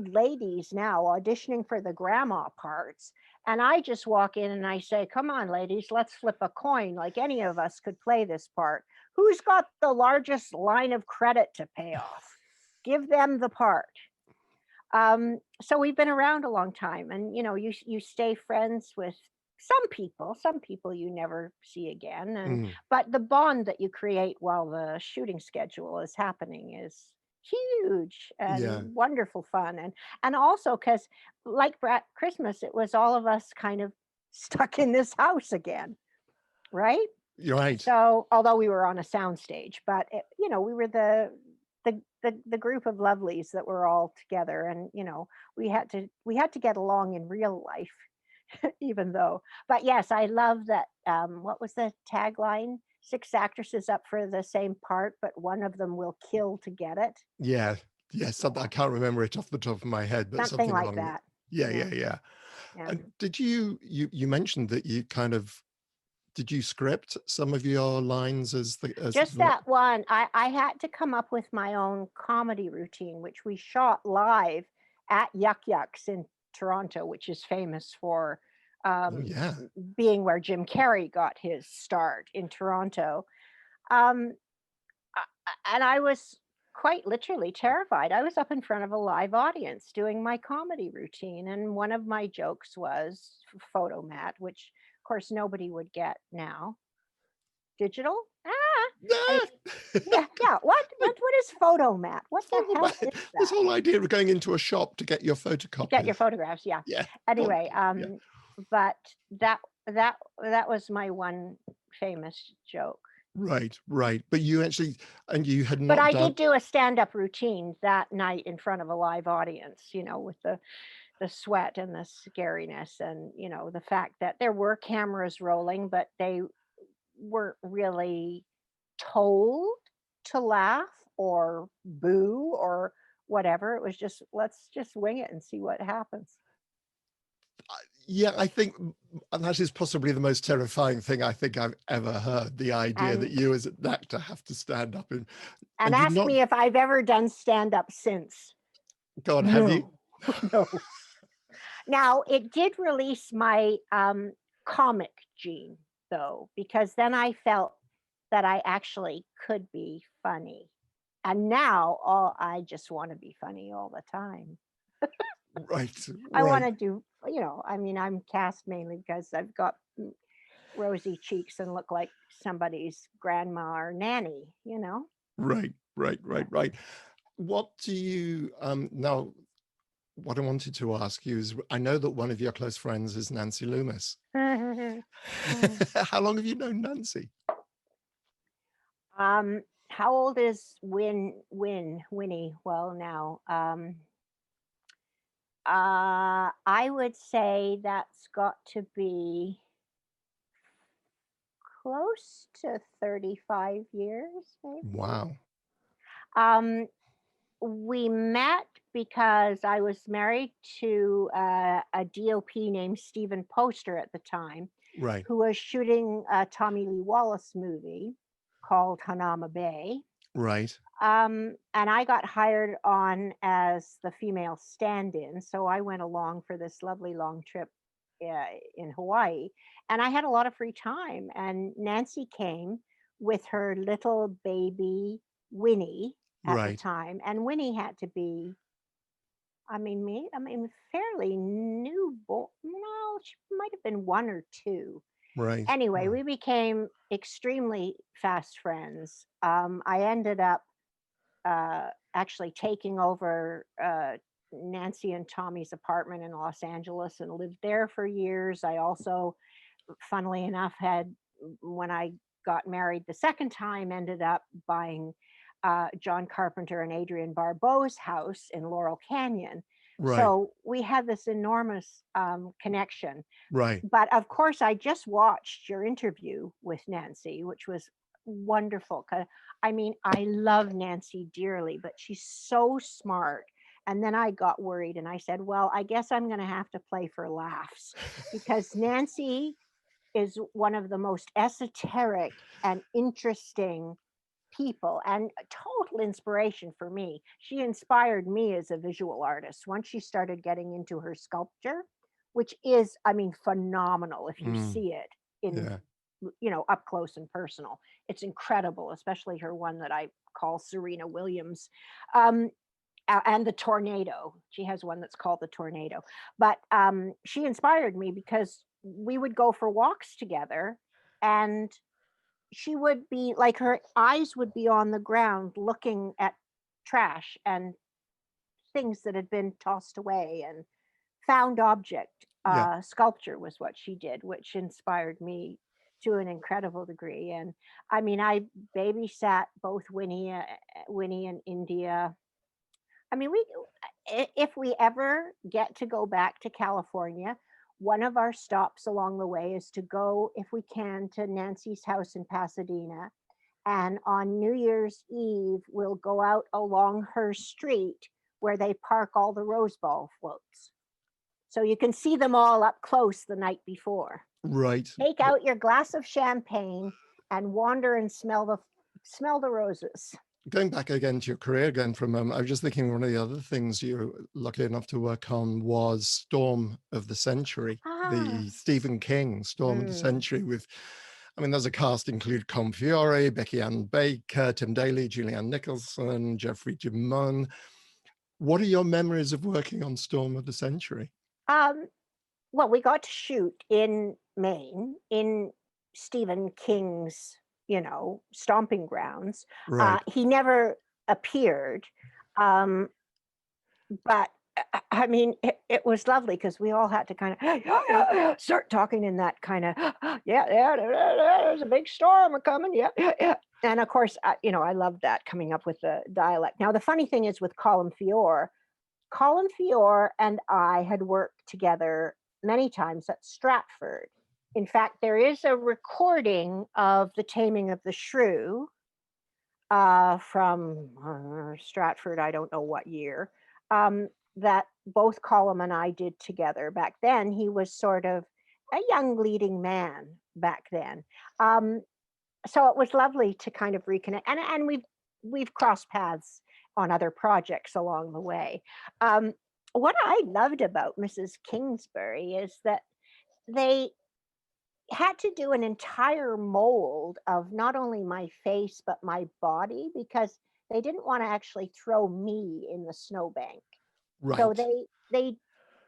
ladies now auditioning for the grandma parts. And I just walk in and I say, come on, ladies, let's flip a coin. Like any of us could play this part. Who's got the largest line of credit to pay off? Give them the part. So we've been around a long time, and you stay friends with some people you never see again, and Mm, but the bond that you create while the shooting schedule is happening is huge and yeah, wonderful fun, and also because like Christmas, it was all of us kind of stuck in this house again, right? you're right. So, although we were on a soundstage, but we were the group of lovelies that were all together, and we had to get along in real life, even though. But yes, I love that. What was the tagline? Six actresses up for the same part, but one of them will kill to get it. Yeah, yeah. Something I Yeah, can't remember it off the top of my head, but something something like along. that. Yeah, Yeah, yeah, yeah. yeah. And did you mentioned that you kind of did you script some of your lines Just that one. I had to come up with my own comedy routine, which we shot live at Yuck Yucks in Toronto, which is famous for oh um, yeah, being where Jim Carrey got his start in Toronto. Um, and I was quite literally terrified. I was up in front of a live audience doing my comedy routine, and one of my jokes was photo mat, which of course nobody would get now. Digital? Ah, I Ah! mean, yeah, yeah. What is photo mat? What the Photo hell is mat. This that? whole idea of going into a shop to get your To get your photocopies. photographs, yeah. Yeah, God, Anyway, yeah, but that was my one famous joke. right, right. But you actually, and you had But not I done did do a stand-up routine that night in front of a live audience, with the sweat and the scariness, and the fact that there were cameras rolling, but they weren't really told to laugh or boo or whatever. It was just, let's just wing it and see what happens. yeah, I think that is possibly the most terrifying thing I think I've ever heard. The idea that And you as an actor have to stand up and and you've ask not, me if I've ever done stand up since. God, have you? No. No. Now, it did release my comic gene though, because then I felt that I actually could be funny. And now all I just want to be funny all the time. Right, I want right, to do, I mean, I'm cast mainly because I've got rosy cheeks and look like somebody's grandma or nanny. right, right, Yeah. right, right. What do you now? What I wanted to ask you is, I know that one of your close friends is Nancy Loomis. How long have you known Nancy? How old is Winnie? Well, now, I would say that's got to be close to 35 years, maybe. Wow. Um, we met because I was married to a DOP named Stephen Poster at the time, Right, who was shooting a Tommy Lee Wallace movie called Hanama Bay. right, And I got hired on as the female stand-in, so I went along for this lovely long trip in Hawaii, and I had a lot of free time. And Nancy came with her little baby Winnie at the right, time, and Winnie had to be, fairly newborn. No, she might have been 1 or 2. right, Anyway, right, we became extremely fast friends. I ended up actually taking over Nancy and Tommy's apartment in Los Angeles and lived there for years. I also, funnily enough, when I got married the second time, ended up buying John Carpenter and Adrienne Barbeau's house in Laurel Canyon. right, So we had this enormous connection. right. But of course, I just watched your interview with Nancy, which was wonderful. 'Cause I love Nancy dearly, but she's so smart. And then I got worried and I said, well, I guess I'm going to have to play for laughs because Nancy is one of the most esoteric and interesting people and a total inspiration for me. She inspired me as a visual artist once she started getting into her sculpture, which is, I mean, phenomenal if you Mm, see it in, yeah. up close and personal. It's incredible, especially her one that I call Serena Williams. Um, and the tornado. She has one that's called the tornado. But she inspired me because we would go for walks together, and she would be like, her eyes would be on the ground looking at trash and things that had been tossed away, and found object Yeah. sculpture was what she did, which inspired me to an incredible degree. And I mean, I babysat both Winnie and India. I mean, if we ever get to go back to California, one of our stops along the way is to go, if we can, to Nancy's house in Pasadena. And on New Year's Eve, we'll go out along her street where they park all the Rose Ball floats. So you can see them all up close the night before. Right. Take out your glass of champagne and wander and smell the roses. Going back again to your career again for a moment, I was just thinking one of the other things you were lucky enough to work on was Storm of the Century, Ah, the Stephen King Storm of the mm. Century with, I mean, there's a cast include Colm Fiore, Becky Ann Baker, Tim Daly, Julianne Nicholson, Jeffrey Dimon. What are your memories of working on Storm of the Century? Um, well, we got to shoot in Maine in Stephen King's, stomping grounds. Right. He never appeared, um, but I mean, it was lovely because we all had to kind of start talking in that kind of, yeah, yeah, there's a big storm coming, yeah, yeah, yeah. And of course, I love that coming up with the dialect. Now, the funny thing is with Colin Fiore and I had worked together many times at Stratford. In fact, there is a recording of The Taming of the Shrew from Stratford, I don't know what year, that both Colin and I did together. Back then, he was sort of a young leading man back then. Um, so it was lovely to kind of reconnect, and we've crossed paths on other projects along the way. Um, what I loved about Mrs. Kingsbury is that they had to do an entire mold of not only my face but my body because they didn't want to actually throw me in the snowbank. So Right. they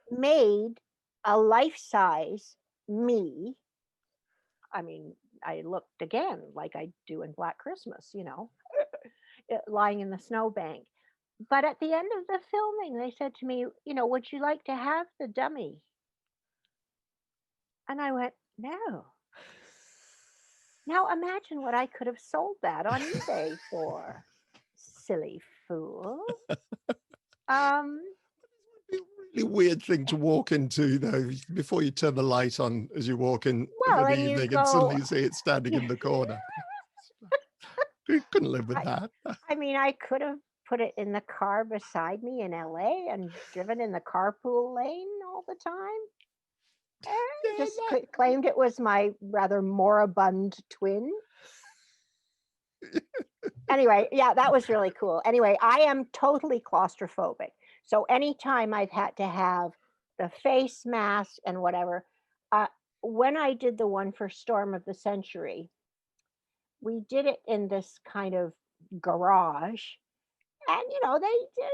made a life size me. I mean, I looked again like I do in Black Christmas, lying in the snowbank. But at the end of the filming, they said to me, would you like to have the dummy? And I went, no. Now imagine what I could have sold that on eBay for. Silly fool. Um, Be a really weird thing to walk into, though, before you turn the light on as you walk in of well, an and you evening and go, suddenly you see it standing yeah, in the corner. You couldn't live with I, that. I mean, I could have put it in the car beside me in LA and driven in the carpool lane all the time. Yeah, Just claimed it was my rather moribund twin. Anyway, yeah, that was really cool. Anyway, I am totally claustrophobic. So anytime I've had to have the face mask and whatever, uh, when I did the one for Storm of the Century, we did it in this kind of garage. And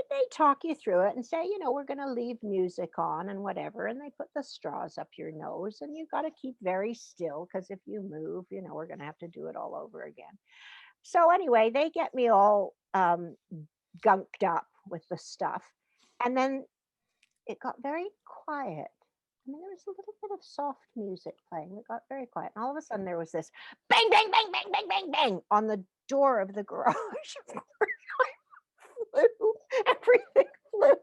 they talk you through it and say, we're going to leave music on and whatever, and they put the straws up your nose, and you got to keep very still because if you move, we're going to have to do it all over again. So anyway, they get me all gunked up with the stuff. And then it got very quiet. I mean, there was a little bit of soft music playing. It got very quiet. And all of a sudden, there was this bang, bang, bang, bang, bang, bang, bang on the door of the garage. Of course, I flew. Everything flew.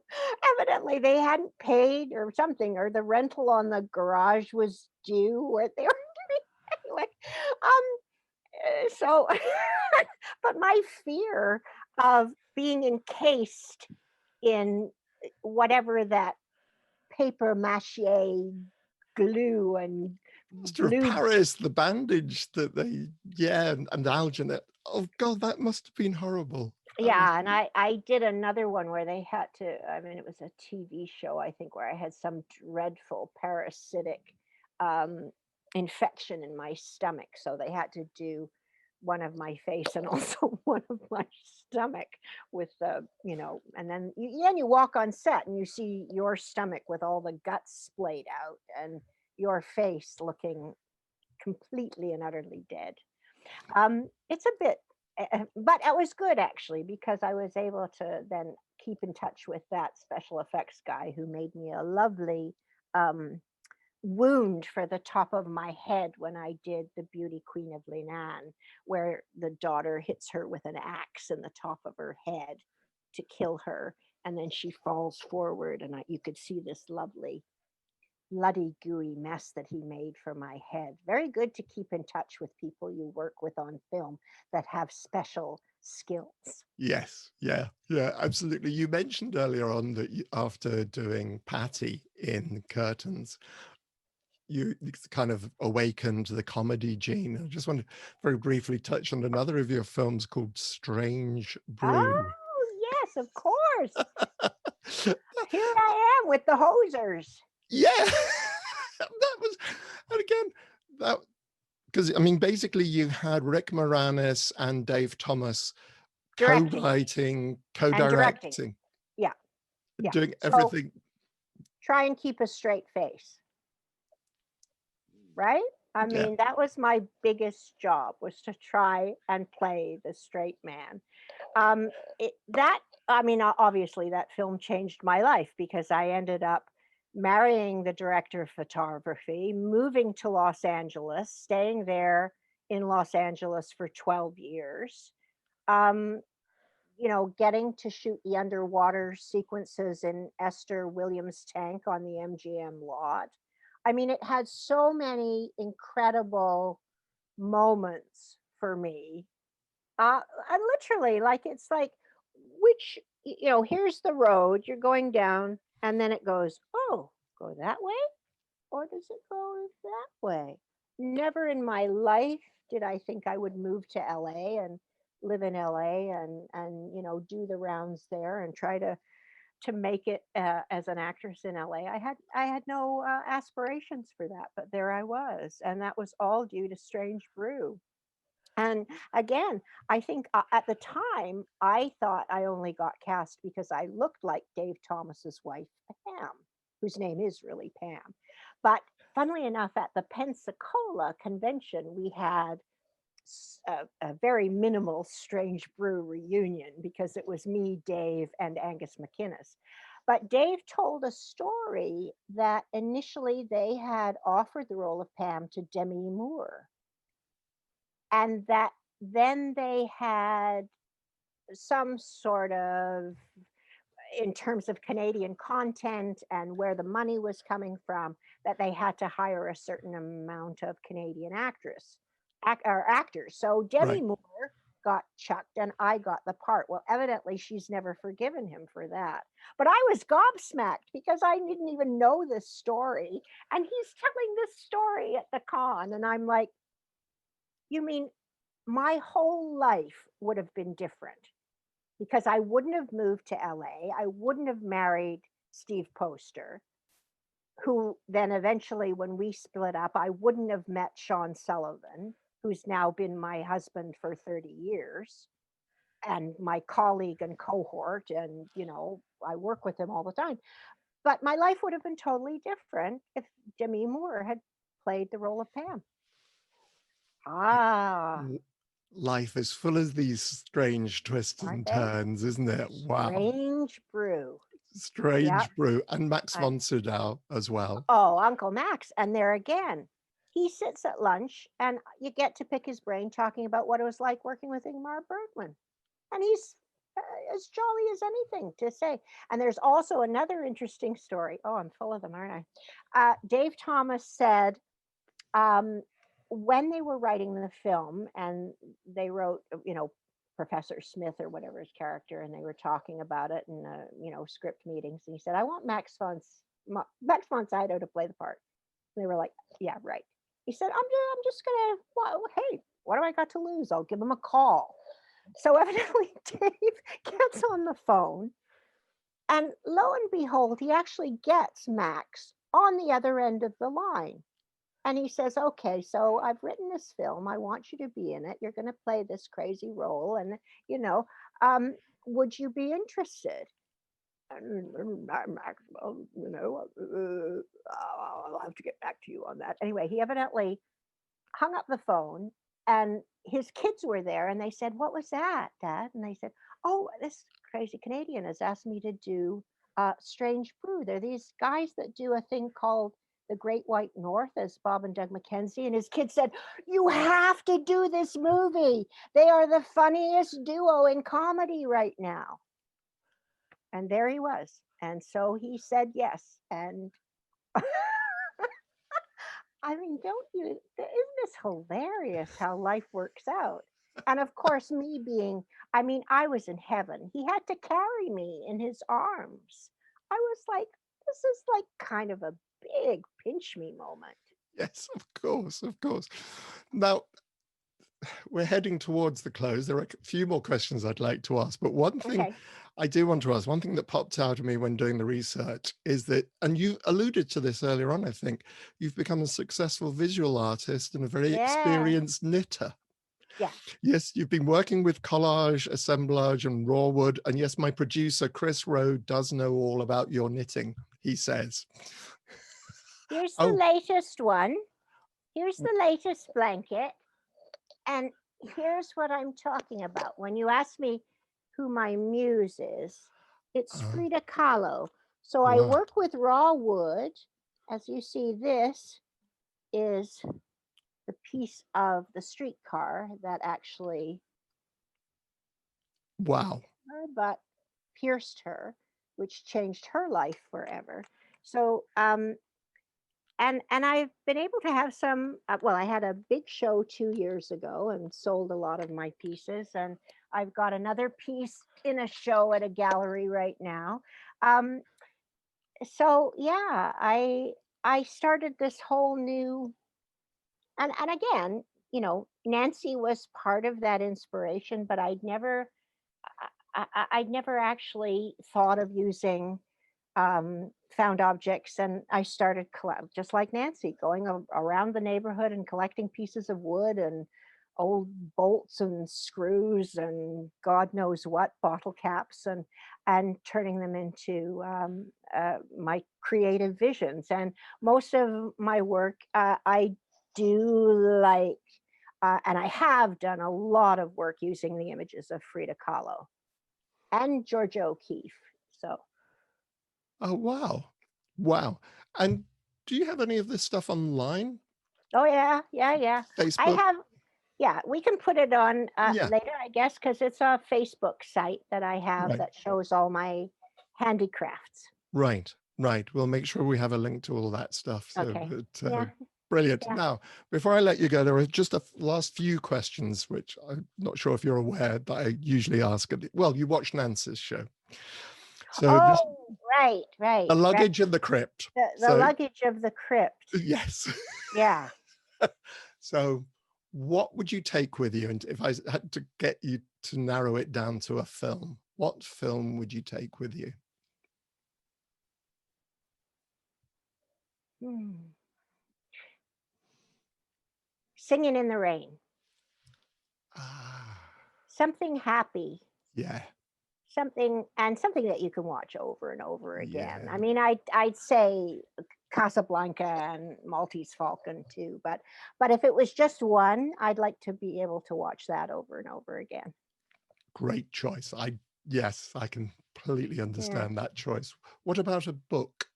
Evidently, they hadn't paid or something, or the rental on the garage was due, or they were doing anyway. So but my fear of being encased in whatever that paper mache glue and Plaster of blue. Paris, the bandage that they, yeah, and alginate. Oh God, that must have been horrible. That must. Yeah, and I did another one where they had to, I mean, it was a TV show, I think, where I had some dreadful parasitic um, infection in my stomach. So they had to do one of my face and also one of my stomach with the, and then you walk on set and you see your stomach with all the guts splayed out and your face looking completely and utterly dead. It's a bit, but it was good actually because I was able to then keep in touch with that special effects guy who made me a lovely um, wound for the top of my head when I did the Beauty Queen of Leyland, where the daughter hits her with an axe in the top of her head to kill her, and then she falls forward, and you could see this lovely bloody gooey mess that he made for my head. Very good to keep in touch with people you work with on film that have special skills. Yes, yeah, yeah, absolutely. You mentioned earlier on that after doing Patty in Curtains, you kind of awakened the comedy gene. I just want to very briefly touch on another of your films called Strange Brew. Oh, yes, of course. Here I am with the hosers. Yeah, that was, and again, that, because I mean, basically, you had Rick Moranis and Dave Thomas Directing co-writing, and directing. co-directing, Yeah, yeah. doing So everything. try and keep a straight face, right? I Yeah, mean, that was my biggest job was to try and play the straight man. That I mean, obviously, that film changed my life because I ended up marrying the director of photography, moving to Los Angeles, staying there in Los Angeles for 12 years. Um, getting to shoot the underwater sequences in Esther Williams' tank on the MGM lot. I mean, it had so many incredible moments for me. I literally like it's like which here's the road you're going down, and then it goes, oh, go that way, or does it go that way? Never in my life did I think I would move to LA and live in LA and do the rounds there and try to make it as an actress in LA. I had no aspirations for that, but there I was, and that was all due to Strange Brew. And again, I think at the time, I thought I only got cast because I looked like Dave Thomas's wife, Pam, whose name is really Pam. But funnily enough, at the Pensacola convention, we had a very minimal Strange Brew reunion because it was me, Dave, and Angus McInnes. But Dave told a story that initially they had offered the role of Pam to Demi Moore, and that then they had some sort of, in terms of Canadian content and where the money was coming from, that they had to hire a certain amount of Canadian or actors. So Demi right. Moore got chucked and I got the part. Well, evidently she's never forgiven him for that. But I was gobsmacked because I didn't even know this story. And he's telling this story at the con. And I'm like, you mean my whole life would have been different because I wouldn't have moved to LA. I wouldn't have married Steve Poster, who then eventually, when we split up, I wouldn't have met Sean Sullivan, who's now been my husband for 30 years and my colleague and cohort. And, I work with him all the time. But my life would have been totally different if Demi Moore had played the role of Pam. Ah, Life is full of these strange twists aren't and they? turns, isn't it? Wow. Strange Brew. Yep. Strange Brew. And Max And von Sydow as well. oh, Uncle Max. And there again, he sits at lunch and you get to pick his brain talking about what it was like working with Ingmar Bergman. And he's as jolly as anything to say. And there's also another interesting story. Oh, I'm full of them, aren't I? Dave Thomas said, um, when they were writing the film and they wrote, Professor Smith or whatever his character, and they were talking about it in script meetings. And he said, I want Max von Sydow to play the part. And they were like, yeah, right. He said, I'm just gonna, well, hey, what do I got to lose? I'll give him a call. So evidently Dave gets on the phone, and lo and behold, he actually gets Max on the other end of the line. And he says, okay, so I've written this film. I want you to be in it. You're going to play this crazy role. And, you know, um, would you be interested? And Max, well, I'll have to get back to you on that. Anyway, he evidently hung up the phone, and his kids were there, and they said, what was that, Dad? And they said, oh, this crazy Canadian has asked me to do Strange Brew. They're these guys that do a thing called the Great White North, as Bob and Doug McKenzie. And his kids said, you have to do this movie. They are the funniest duo in comedy right now. And there he was. And so he said yes. And I mean, don't you, isn't this hilarious how life works out? And of course, me being, I mean, I was in heaven. He had to carry me in his arms. I was like, this is like kind of a big pinch me moment. Yes, of course, of course. Now, we're heading towards the close. There are a few more questions I'd like to ask, but one thing Okay. I do want to ask, one thing that popped out of me when doing the research is that, and you alluded to this earlier on, I think, you've become a successful visual artist and a very Yeah. experienced knitter. Yeah. Yes, you've been working with collage, assemblage, and raw wood. And yes, my producer, Chris Rowe, does know all about your knitting, he says. Here's the Oh, latest one. Here's the latest blanket. And here's what I'm talking about. When you ask me who my muse is, it's Frida Kahlo. So I wow. work with raw wood. As you see, this is the piece of the streetcar that actually Wow. her butt pierced her, which changed her life forever. So and I've been able to have some. Well, I had a big show 2 years ago and sold a lot of my pieces, and I've got another piece in a show at a gallery right now. Um, so yeah, I started this whole new, and again, you know, Nancy was part of that inspiration, but I'd never actually thought of using found objects, and I started just like Nancy, going around the neighborhood and collecting pieces of wood and old bolts and screws and God knows what, bottle caps, and turning them into my creative visions. And most of my work, I do like, and I have done a lot of work using the images of Frida Kahlo and Georgia O'Keeffe. So. Oh, wow. Wow. And do you have any of this stuff online? Oh yeah. I Facebook? have. Yeah, we can put it on Yeah, later, I guess, because it's a Facebook site that I have right. that shows all my handicrafts. Right, right. We'll make sure we have a link to all that stuff. So, Okay. but, Yeah. brilliant. Yeah. Now, before I let you go, there are just a last few questions, which I'm not sure if you're aware that I usually ask. Well, you watch Nance's show. So just Oh, right, the right, right. luggage in the crypt. The So, luggage of the crypt. yes. Yeah. So, what would you take with you? And if I had to get you to narrow it down to a film, what film would you take with you? Hmm. Singing in the Rain. Ah, Something happy. yeah, Something that you can watch over and over again. yeah. I mean, I'd say Casablanca and Maltese Falcon too, but if it was just one, I'd like to be able to watch that over and over again. Great choice. Yes, I can completely Yeah. understand that choice. What about a book?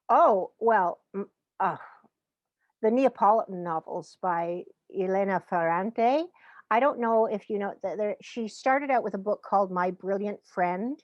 Oh well, uh, the Neapolitan novels by Elena Ferrante. I don't know if you know that she started out with a book called My Brilliant Friend.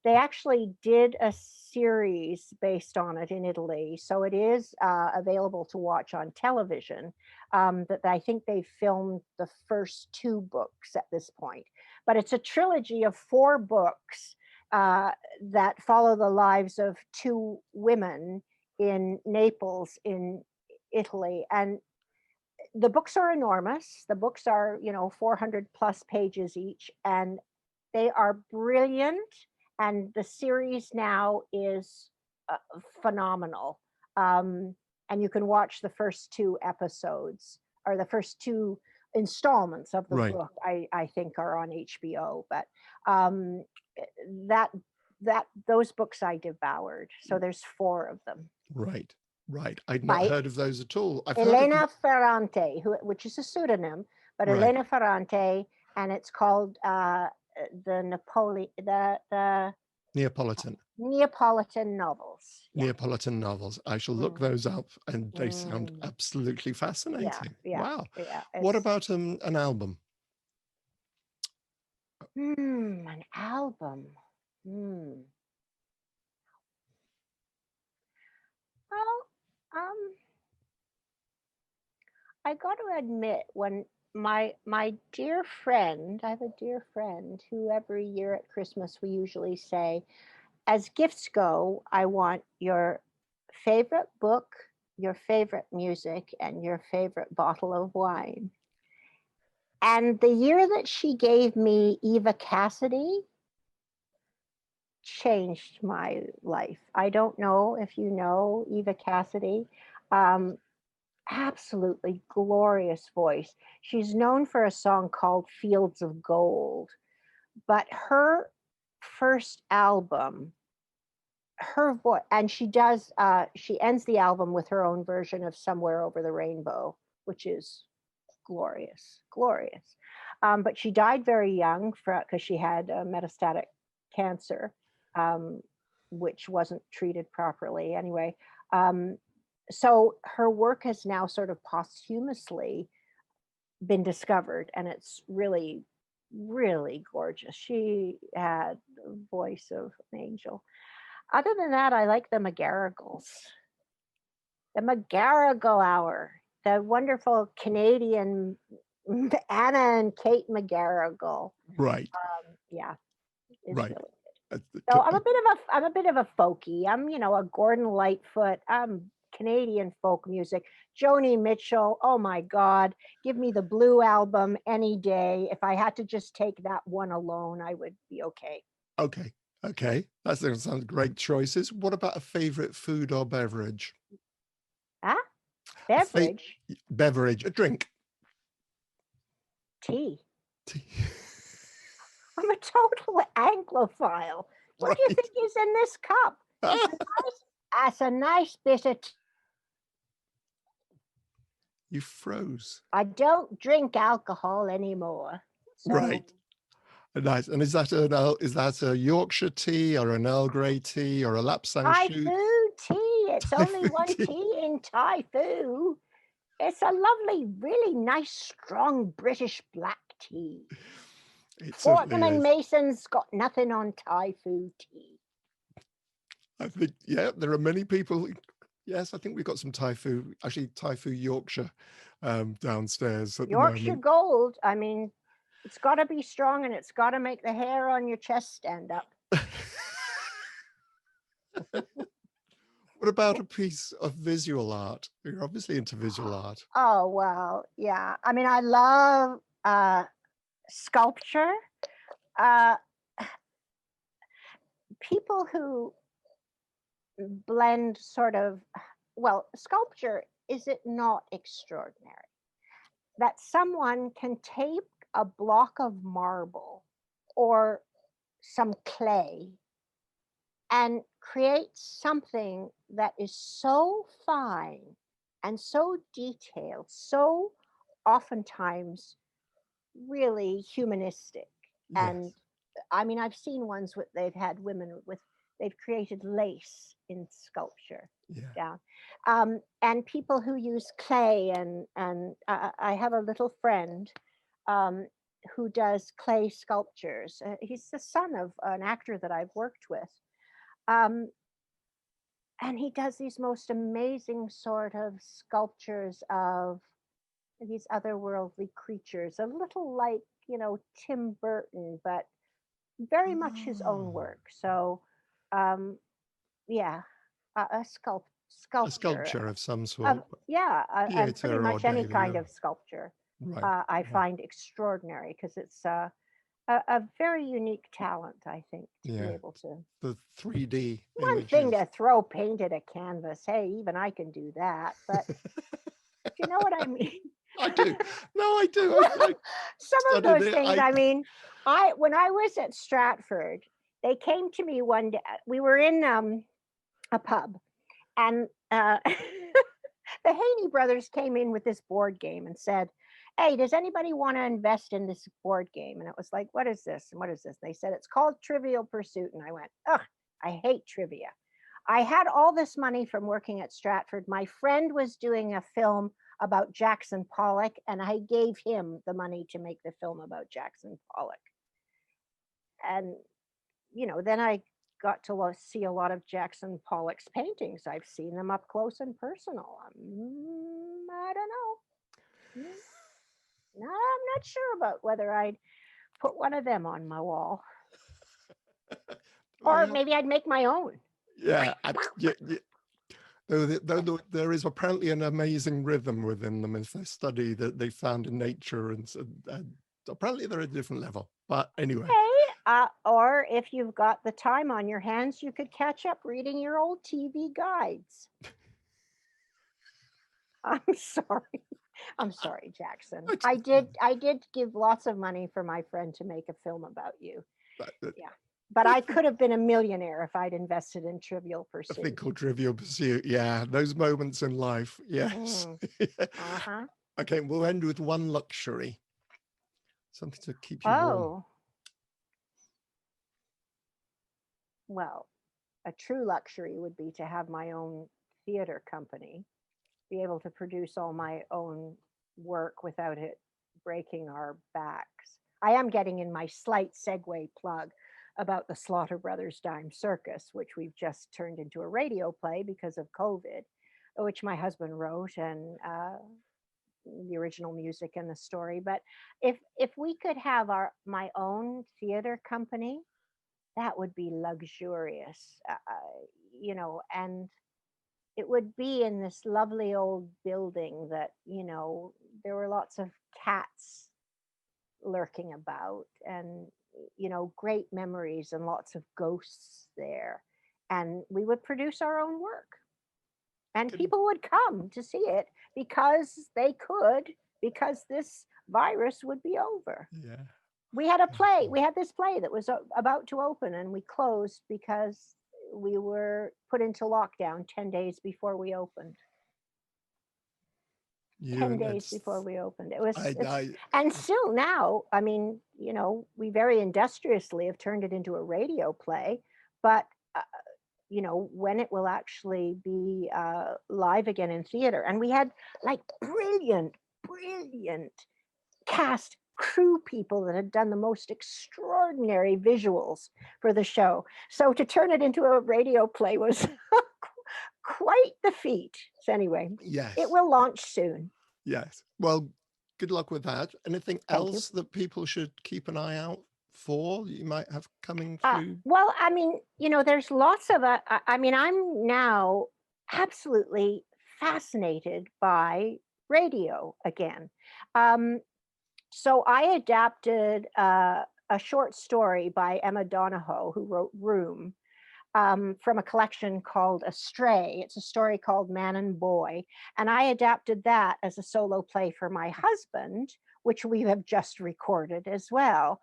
They actually did a series based on it in Italy, so it is available to watch on television. That I think they filmed the first two books at this point, but it's a trilogy of four books that follow the lives of two women in Naples in Italy, and The books are enormous. The books are, 400 plus pages each, and they are brilliant. And the series now is uh, phenomenal. Um, and you can watch the first two episodes, or the first two installments of the Right, book, I think are on HBO. But um, that those books I devoured. So there's four of them right, right. I'd not by heard of those at all. I've heard of Elena Ferrante, which is a pseudonym, but right Elena Ferrante, and it's called the Neapolitan. Neapolitan novels. Yeah. Neapolitan novels. I shall look Mm, those up, and they sound mm, absolutely yeah, fascinating. yeah, Wow. yeah. What It's about an album? an album. Hmm. Well, I got to admit, when my dear friend, I have a dear friend who every year at Christmas we usually say, as gifts go, I want your favorite book, your favorite music, and your favorite bottle of wine. And the year that she gave me Eva Cassidy changed my life. I don't know if you know Eva Cassidy. Um, Absolutely glorious voice. She's known for a song called Fields of Gold, but her first album, her voice, and she ends the album with her own version of Somewhere Over the Rainbow, which is glorious, glorious. But she died very young because she had metastatic cancer, um, which wasn't treated properly anyway. Um, so her work has now sort of posthumously been discovered, and it's really, really gorgeous. She had the voice of an angel. Other than that, I like the McGarrigles. The McGarrigle Hour, the wonderful Canadian Anna and Kate McGarrigle. Right, Yeah, is right. really. Uh, the So co- uh, I'm a bit of a folkie. I'm, a Gordon Lightfoot. I'm Canadian folk music. Joni Mitchell. Oh my God, give me the Blue album any day. If I had to just take that one alone, I would be okay. Okay, okay. That sounds great choices. What about a favorite food or beverage? Ah, A fa- beverage, beverage, a drink. tea. Tea. I'm a total Anglophile. What do you Right. think is in this cup? It's a that's a nice bit of. You froze. I don't drink alcohol anymore. So Right. Nice. And is that a Yorkshire tea or an Earl Grey tea or a Lapsang Thai shoot? food tea. It's Thai only food one tea. tea in Thai food. It's a lovely, really nice, strong British black tea. It Fortnum certainly and is. Mason's got nothing on Thai food tea. I think, yeah, there are many people. Yes, I think we've got some Thai food, actually Thai food Yorkshire downstairs at the Yorkshire moment. Gold. I mean, it's got to be strong and it's got to make the hair on your chest stand up. What about a piece of visual art? You're obviously into visual art. Oh, well, yeah. I mean, I love sculpture. Uh, People who blend sort of, well, sculpture, is it not extraordinary that someone can take a block of marble or some clay and create something that is so fine and so detailed, so oftentimes really humanistic. And Yes. I mean, I've seen ones with they've had women with they've created lace in sculpture Yeah. down, and people who use clay and I have a little friend um, who does clay sculptures. He's the son of an actor that I've worked with, um, and he does these most amazing sort of sculptures of these otherworldly creatures, a little like Tim Burton, but very much his own Oh, work. So, um, yeah, A sculpture sculpture of some of, sort, yeah, and pretty theatre or much any daily kind or of sculpture. right, I right. find extraordinary because it's a very unique talent, I think, to be Yeah. able to. The 3D One thing images. to throw paint at a canvas. Hey, even I can do that. But do you know what I mean? I do. No, I do. I Some of studied those it. things, I mean, I when I was at Stratford, they came to me one day. We were in a pub, and the Haney brothers came in with this board game and said, "Hey, does anybody want to invest in this board game?" And it was like, "What is this? And what is this?" And they said, "It's called Trivial Pursuit." And I went, "Ugh, I hate trivia." I had all this money from working at Stratford. My friend was doing a film about Jackson Pollock, and I gave him the money to make the film about Jackson Pollock. And, then I got to see a lot of Jackson Pollock's paintings. I've seen them up close and personal. I don't know. No, I'm not sure about whether I'd put one of them on my wall, or Well, maybe I'd make my own. yeah, yeah, yeah. There is apparently an amazing rhythm within them as they study that they found in nature, and apparently they're at a different level. But anyway, Hey, or if you've got the time on your hands, you could catch up reading your old TV guides. I'm sorry. I'm sorry, Jackson. I, I did give lots of money for my friend to make a film about you. I, Yeah. But I could have been a millionaire if I'd invested in Trivial a thing Pursuit. called Trivial Pursuit. Yeah, those moments in life. Yes. Mm, uh-huh. Okay, we'll end with one luxury, something to keep you warm. Oh, well, a true luxury would be to have my own theater company, be able to produce all my own work without it breaking our backs. I am getting in my slight segue plug about the Slaughter Brothers Dime Circus, which we've just turned into a radio play because of COVID, which my husband wrote, and the original music and the story. But if we could have my own theater company, that would be luxurious, and it would be in this lovely old building that there were lots of cats lurking about, and great memories and lots of ghosts there, and we would produce our own work, and Good. people would come to see it because they could, because this virus would be over. Yeah. We had a play. Beautiful. We had this play that was about to open, and we closed because we were put into lockdown 10 days before we opened. You 10 and days before we opened. It's, I, and still now, I mean, we very industriously have turned it into a radio play, but when it will actually be live again in theater. And we had like brilliant cast crew people that had done the most extraordinary visuals for the show. So to turn it into a radio play was quite the feat. So anyway, it yes, will launch soon. yes. Well, good luck with that. Anything Thank you. else that people should keep an eye out for you might have coming through? Well, I mean, there's lots of, I mean, I'm now absolutely fascinated by radio again. Um, so I adapted a short story by Emma Donahoe, who wrote Room, from a collection called Astray. It's a story called Man and Boy. And I adapted that as a solo play for my husband, which we have just recorded as well.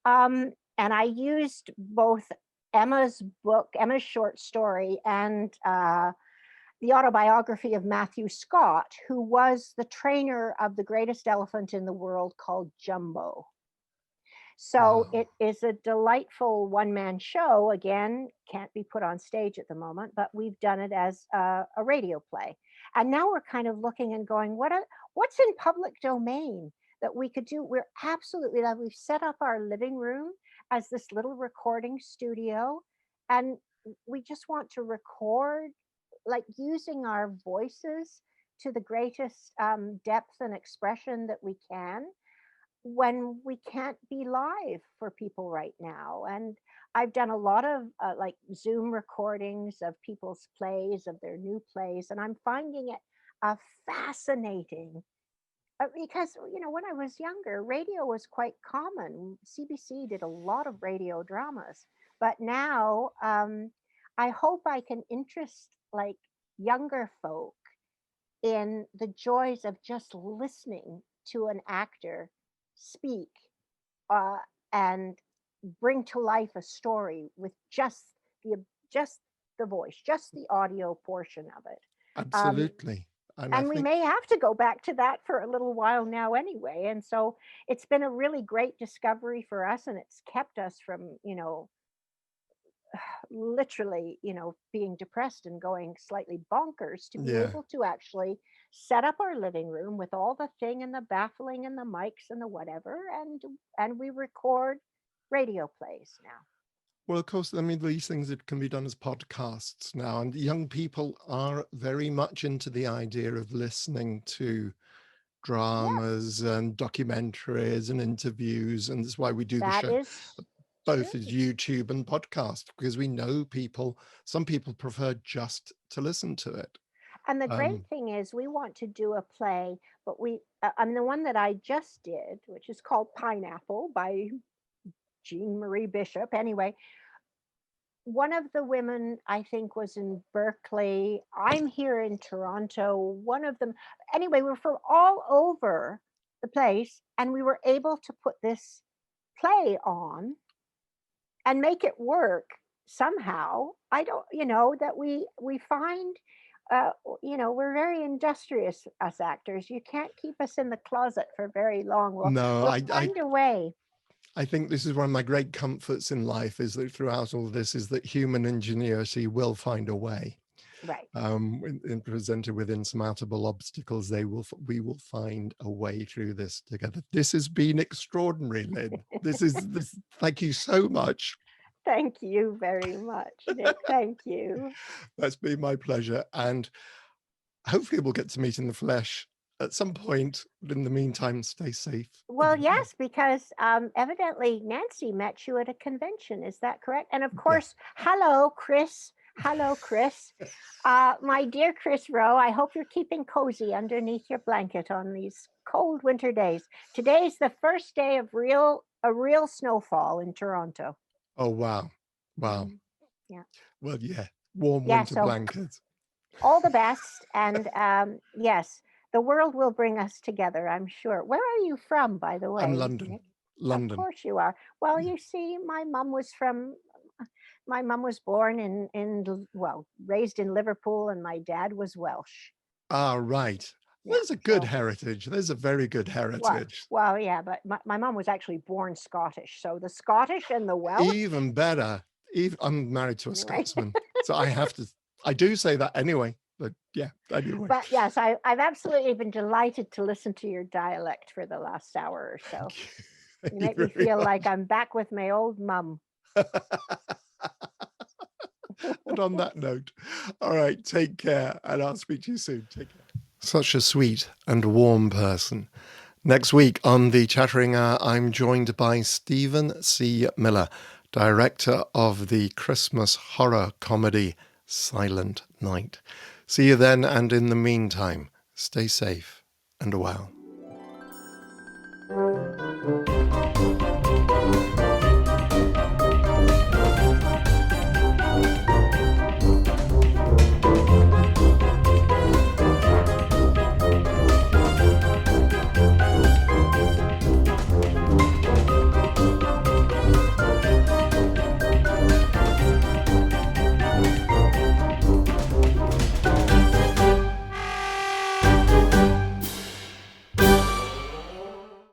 And I used both Emma's book, Emma's short story, and the autobiography of Matthew Scott, who was the trainer of the greatest elephant in the world called Jumbo. So Wow. it is a delightful one-man show. Again, can't be put on stage at the moment, but we've done it as a radio play. And now we're kind of looking and going, what's in public domain that we could do? We're absolutely love. We've set up our living room as this little recording studio, and we just want to record, like using our voices to the greatest depth and expression that we can when we can't be live for people right now. And I've done a lot of like Zoom recordings of people's plays, of their new plays, and I'm finding it fascinating because when I was younger, radio was quite common. CBC did a lot of radio dramas, but now I hope I can interest like younger folk in the joys of just listening to an actor speak uh, and bring to life a story with the just the voice, just the audio portion of it. Um, Absolutely. And I and we think, may have to go back to that for a little while now anyway. And so it's been a really great discovery for us, and it's kept us from literally being depressed and going slightly bonkers to be yeah. able to actually set up our living room with all the thing and the baffling and the mics and the whatever, and we record radio plays now. Well, of course, I mean, these things that can be done as podcasts now, and young people are very much into the idea of listening to Yes, dramas and documentaries and interviews, and that's why we do the that show is both as true. YouTube and podcast, because we know some people prefer just to listen to it. And the great Um, thing is, we want to do a play, but I mean, the one that I just did, which is called Pineapple by Jean Marie Bishop. Anyway, one of the women I think was in Berkeley. I'm here in Toronto. One of them, anyway, we're from all over the place, and we were able to put this play on and make it work somehow. I don't, that we find, we're very industrious, us actors. You can't keep us in the closet for very long. no, We'll I find a way. I think this is one of my great comforts in life, is that throughout all this is that human ingenuity will find a way. Right. Presented with insurmountable obstacles, we will find a way through this together. This has been extraordinary, Lynne. This. Thank you so much. Thank you very much, Nick. Thank you. That's been my pleasure, and hopefully we'll get to meet in the flesh at some point. But in the meantime, stay safe. Well, yes, because evidently Nancy met you at a convention. Is that correct? And of Yeah. course, hello, Chris. Hello, Chris. My dear Chris Rowe, I hope you're keeping cozy underneath your blanket on these cold winter days. Today's the first day of a real snowfall in Toronto. Oh, wow. Wow. Yeah. Well, yeah. Warm Yeah. winter So blankets. all the best, and yes, the world will bring us together, I'm sure. Where are you from, by the I'm way, London. Nick? Of London. course you are. Well, you see, my mom was born well, raised in Liverpool, and my dad was Welsh. Ah, right. Yeah. There's a good So, heritage. There's a very good heritage. well, yeah, but my mom was actually born Scottish. So the Scottish and the Welsh, Even better. I'm married to a anyway. Scotsman, so I do say that anyway. But yeah, anyway. But yes, I've absolutely been delighted to listen to your dialect for the last hour or so. Thank You you make me very feel much. like I'm back with my old mum. And on that note, all right, take care, and I'll speak to you soon. Take care. Such a sweet and warm person. Next week on the Chattering Hour, I'm joined by Stephen C. Miller, director of the Christmas horror comedy Silent Night. See you then, and in the meantime, stay safe and well.